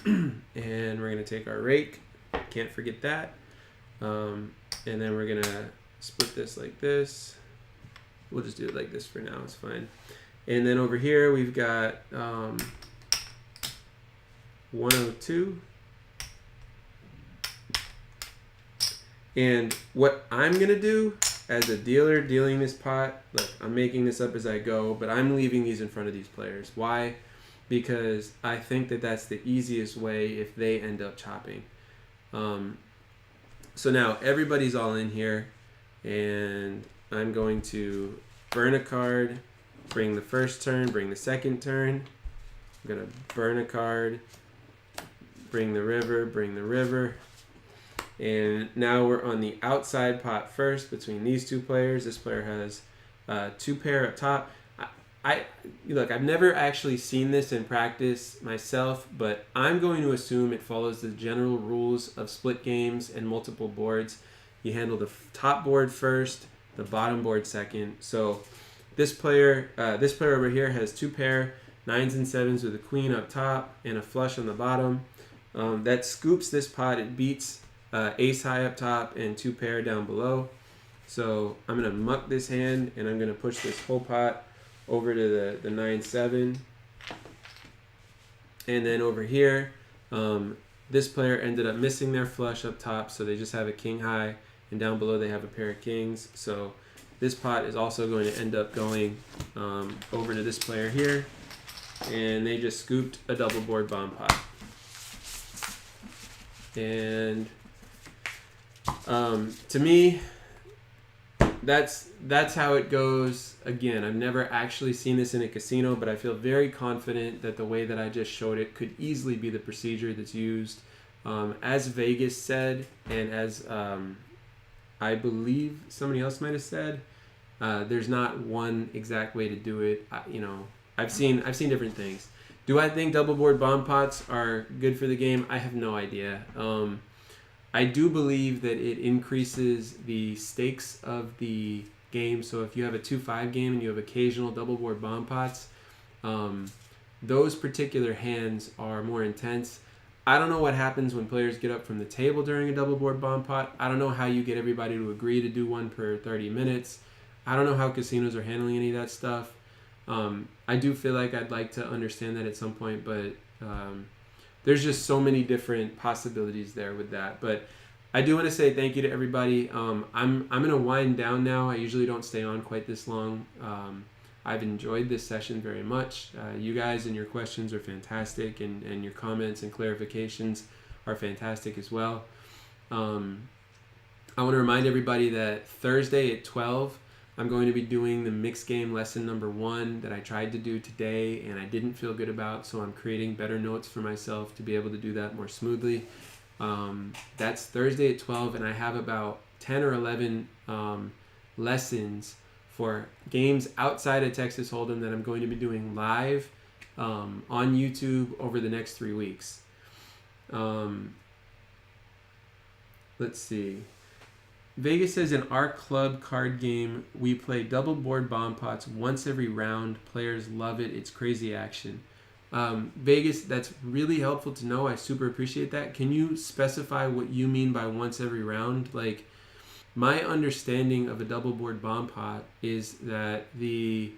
And we're going to take our rake. Can't forget that. And then we're going to split this like this. We'll just do it like this for now. It's fine. And then over here, we've got 102. And what I'm going to do as a dealer dealing this pot, look, I'm making this up as I go, but I'm leaving these in front of these players. Why? Because I think that that's the easiest way if they end up chopping. So now everybody's all in here, and I'm going to burn a card, bring the first turn, bring the second turn. I'm going to burn a card, bring the river. And now we're on the outside pot first between these 2 players. This player has 2 pair up top. Look, I've never actually seen this in practice myself, but I'm going to assume it follows the general rules of split games and multiple boards. You handle the top board first, the bottom board second. So this player over here has 2 pair, 9s and 7s with a queen up top and a flush on the bottom. That scoops this pot. It beats ace high up top and 2 pair down below. So I'm going to muck this hand, and I'm going to push this whole pot over to the 9-7. And then over here, this player ended up missing their flush up top, so they just have a king high, and down below they have a pair of kings. So this pot is also going to end up going over to this player here, and they just scooped a double board bomb pot. And to me, that's how it goes. Again, I've never actually seen this in a casino, but I feel very confident that the way that I just showed it could easily be the procedure that's used. As Vegas said, and as I believe somebody else might have said, there's not one exact way to do it. I've seen different things. Do I think double board bomb pots are good for the game? I have no idea. I do believe that it increases the stakes of the game. So if you have a 2-5 game and you have occasional double board bomb pots, those particular hands are more intense. I don't know what happens when players get up from the table during a double board bomb pot. I don't know how you get everybody to agree to do one per 30 minutes. I don't know how casinos are handling any of that stuff. I do feel like I'd like to understand that at some point, but there's just so many different possibilities there with that. But I do want to say thank you to everybody. I'm gonna wind down now. I usually don't stay on quite this long. I've enjoyed this session very much. You guys and your questions are fantastic, and your comments and clarifications are fantastic as well. I want to remind everybody that Thursday at 12, I'm going to be doing the mixed game lesson number 1 that I tried to do today and I didn't feel good about, so I'm creating better notes for myself to be able to do that more smoothly. That's Thursday at 12, and I have about 10 or 11 lessons for games outside of Texas Hold'em that I'm going to be doing live on YouTube over the next 3 weeks. Let's see. Vegas says, in our club card game, we play double board bomb pots once every round. Players love it. It's crazy action. Vegas, that's really helpful to know. I super appreciate that. Can you specify what you mean by once every round? Like, my understanding of a double board bomb pot is that the...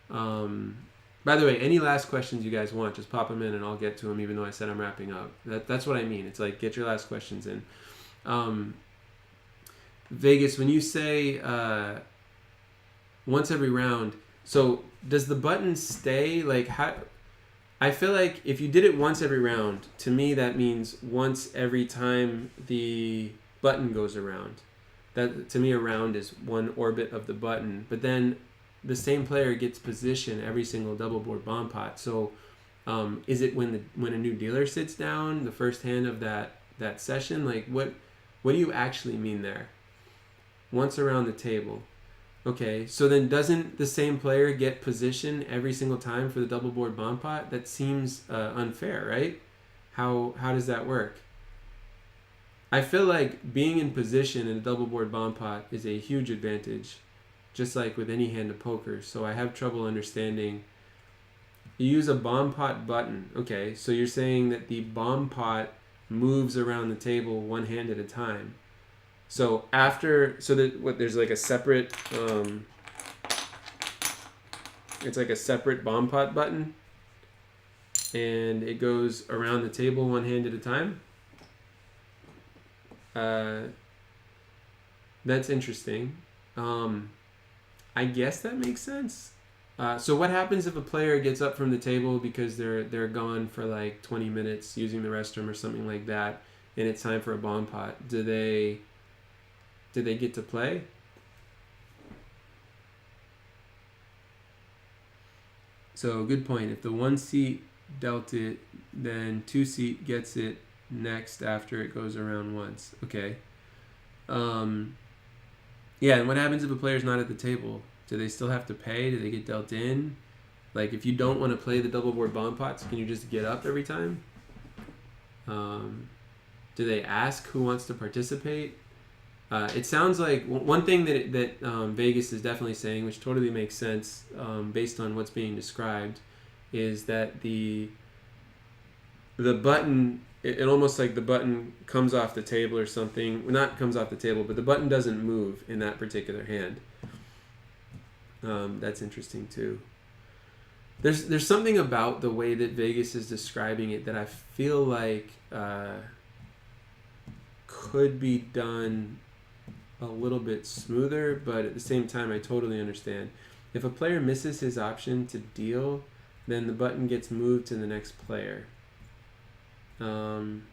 by the way, any last questions you guys want, just pop them in and I'll get to them, even though I said I'm wrapping up. That's what I mean. It's like, get your last questions in. Vegas, when you say once every round, so does the button stay? Like, how? I feel like if you did it once every round, to me that means once every time the button goes around. That, to me, a round is one orbit of the button. But then the same player gets position every single double board bomb pot. So is it when a new dealer sits down, the first hand of that session? Like, what do you actually mean there? Once around the table. Okay, so then doesn't the same player get position every single time for the double board bomb pot? That seems unfair, right? How does that work? I feel like being in position in a double board bomb pot is a huge advantage, just like with any hand of poker. So I have trouble understanding. You use a bomb pot button. Okay, so you're saying that the bomb pot moves around the table one hand at a time. So there's like a separate, it's like a separate bomb pot button, and it goes around the table one hand at a time. That's interesting. I guess that makes sense. So what happens if a player gets up from the table because they're gone for like 20 minutes using the restroom or something like that, and it's time for a bomb pot? Do they get to play? So good point. If the 1 seat dealt it, then 2 seat gets it next after it goes around once. Okay. Yeah, and what happens if a player's not at the table? Do they still have to pay? Do they get dealt in? Like, if you don't want to play the double board bomb pots, can you just get up every time? Do they ask who wants to participate? It sounds like one thing that Vegas is definitely saying, which totally makes sense based on what's being described, is that the button, it almost like the button comes off the table or something. Well, not comes off the table, but the button doesn't move in that particular hand. That's interesting too. There's something about the way that Vegas is describing it that I feel like could be done a little bit smoother, but at the same time I totally understand. If a player misses his option to deal, then the button gets moved to the next player. When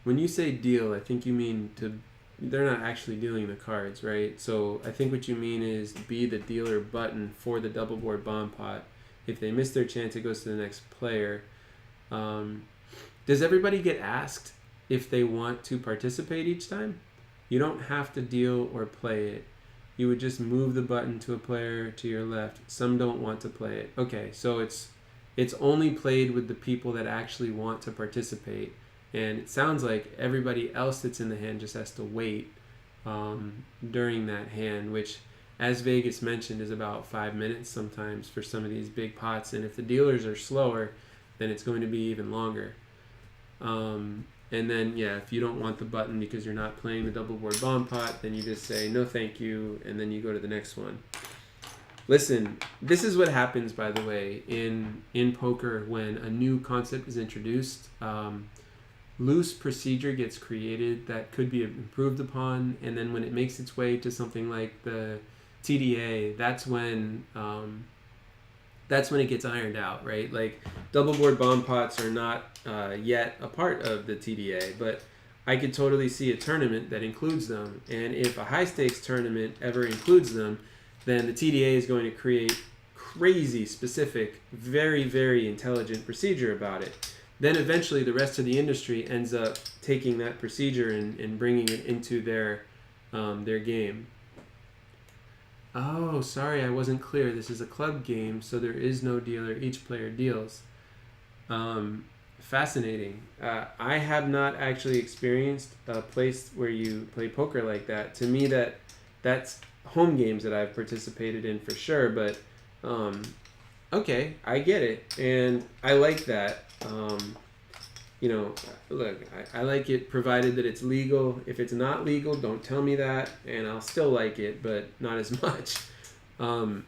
you say deal, I think you mean they're not actually dealing the cards, right? So I think what you mean is be the dealer button for the double board bomb pot. If they miss their chance, it goes to the next player. Does everybody get asked if they want to participate each time? You don't have to deal or play it. You would just move the button to a player to your left. Some don't want to play it. Okay, so it's only played with the people that actually want to participate. And it sounds like everybody else that's in the hand just has to wait during that hand, which, as Vegas mentioned, is about 5 minutes sometimes for some of these big pots. And if the dealers are slower, then it's going to be even longer. And then, yeah, if you don't want the button because you're not playing the double board bomb pot, then you just say, no thank you, and then you go to the next one. Listen, this is what happens, by the way, in poker when a new concept is introduced. Loose procedure gets created that could be improved upon, and then when it makes its way to something like the TDA, that's when it gets ironed out, right? Like double board bomb pots are not yet a part of the TDA, but I could totally see a tournament that includes them. And if a high stakes tournament ever includes them, then the TDA is going to create crazy specific, very, very intelligent procedure about it. Then eventually the rest of the industry ends up taking that procedure and bringing it into their game. Oh, sorry, I wasn't clear. This is a club game, so there is no dealer. Each player deals. Fascinating. I have not actually experienced a place where you play poker like that. To me, that's home games that I've participated in for sure. But okay, I get it, and I like that. Look, I like it provided that it's legal. If it's not legal, don't tell me that, and I'll still like it, but not as much. But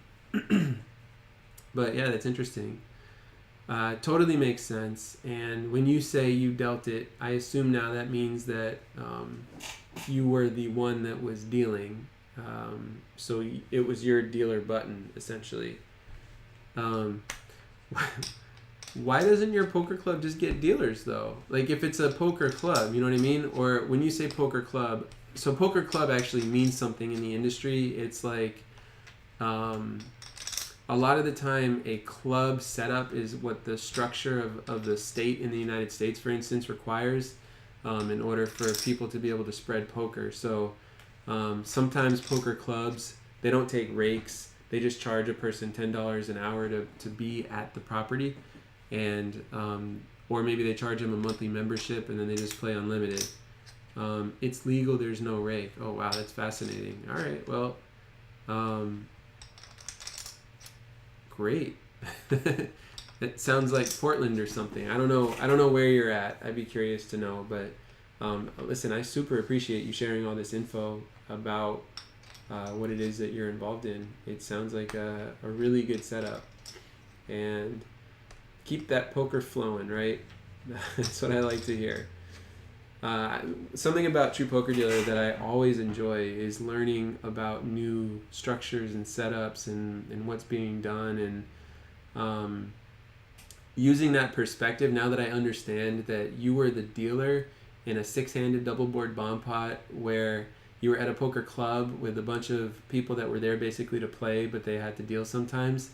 yeah, that's interesting. Totally makes sense. And when you say you dealt it, I assume now that means that you were the one that was dealing. So it was your dealer button, essentially. Why doesn't your poker club just get dealers, though? Like, if it's a poker club, you know what I mean? Or when you say poker club, so poker club actually means something in the industry. It's like, a lot of the time, a club setup is what the structure of the state in the United States, for instance, requires in order for people to be able to spread poker. So sometimes poker clubs, they don't take rakes. They just charge a person $10 an hour to be at the property. And or maybe they charge them a monthly membership and then they just play unlimited. It's legal. There's no rake. Oh wow, that's fascinating. All right, well, great. It sounds like Portland or something. I don't know where you're at. I'd be curious to know. But listen, I super appreciate you sharing all this info about what it is that you're involved in. It sounds like a really good setup, and keep that poker flowing, right? That's what I like to hear. Something about True Poker Dealer that I always enjoy is learning about new structures and setups and what's being done, and using that perspective now that I understand that you were the dealer in a 6-handed double board bomb pot where you were at a poker club with a bunch of people that were there basically to play, but they had to deal sometimes.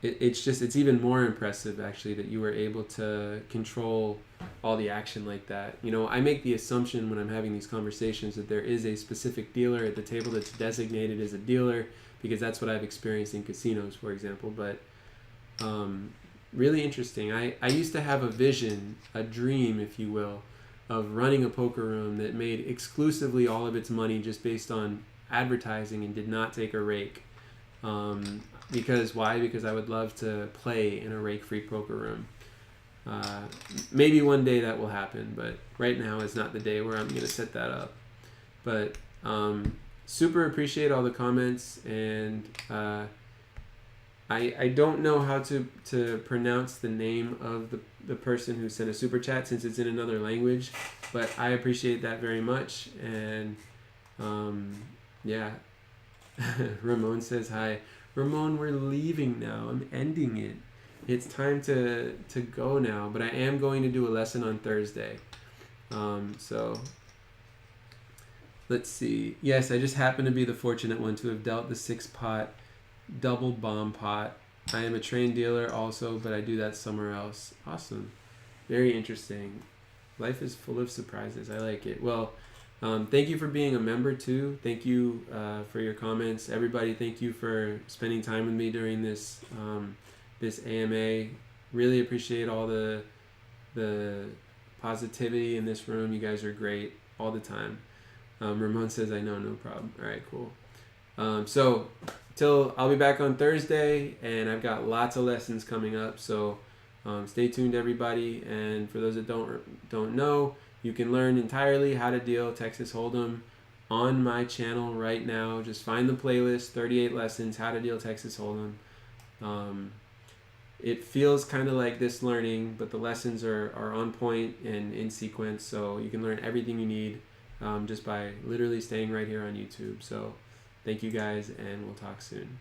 It's even more impressive actually that you were able to control all the action like that. You know, I make the assumption when I'm having these conversations that there is a specific dealer at the table that's designated as a dealer, because that's what I've experienced in casinos, for example. But really interesting. I used to have a vision, a dream, if you will, of running a poker room that made exclusively all of its money just based on advertising and did not take a rake. Because why? Because I would love to play in a rake-free poker room. Maybe one day that will happen, but right now is not the day where I'm going to set that up. But super appreciate all the comments, and I don't know how to pronounce the name of the person who sent a super chat since it's in another language, but I appreciate that very much. And yeah. Ramon says hi. Ramon, we're leaving now. I'm ending it. It's time to go now, but I am going to do a lesson on Thursday. So let's see. Yes, I just happen to be the fortunate one to have dealt the 6-pot double bomb pot. I am a trained dealer also, but I do that somewhere else. Awesome. Very interesting. Life is full of surprises. I like it. Well, thank you for being a member too. Thank you for your comments. Everybody, thank you for spending time with me during this this AMA. Really appreciate all the positivity in this room. You guys are great all the time. Ramon says, I know, no problem. All right, cool. So I'll be back on Thursday, and I've got lots of lessons coming up. So stay tuned, everybody. And for those that don't know, you can learn entirely how to deal Texas Hold'em on my channel right now. Just find the playlist, 38 Lessons, How to Deal Texas Hold'em. It feels kind of like this learning, but the lessons are on point and in sequence, so you can learn everything you need just by literally staying right here on YouTube. So thank you guys, and we'll talk soon.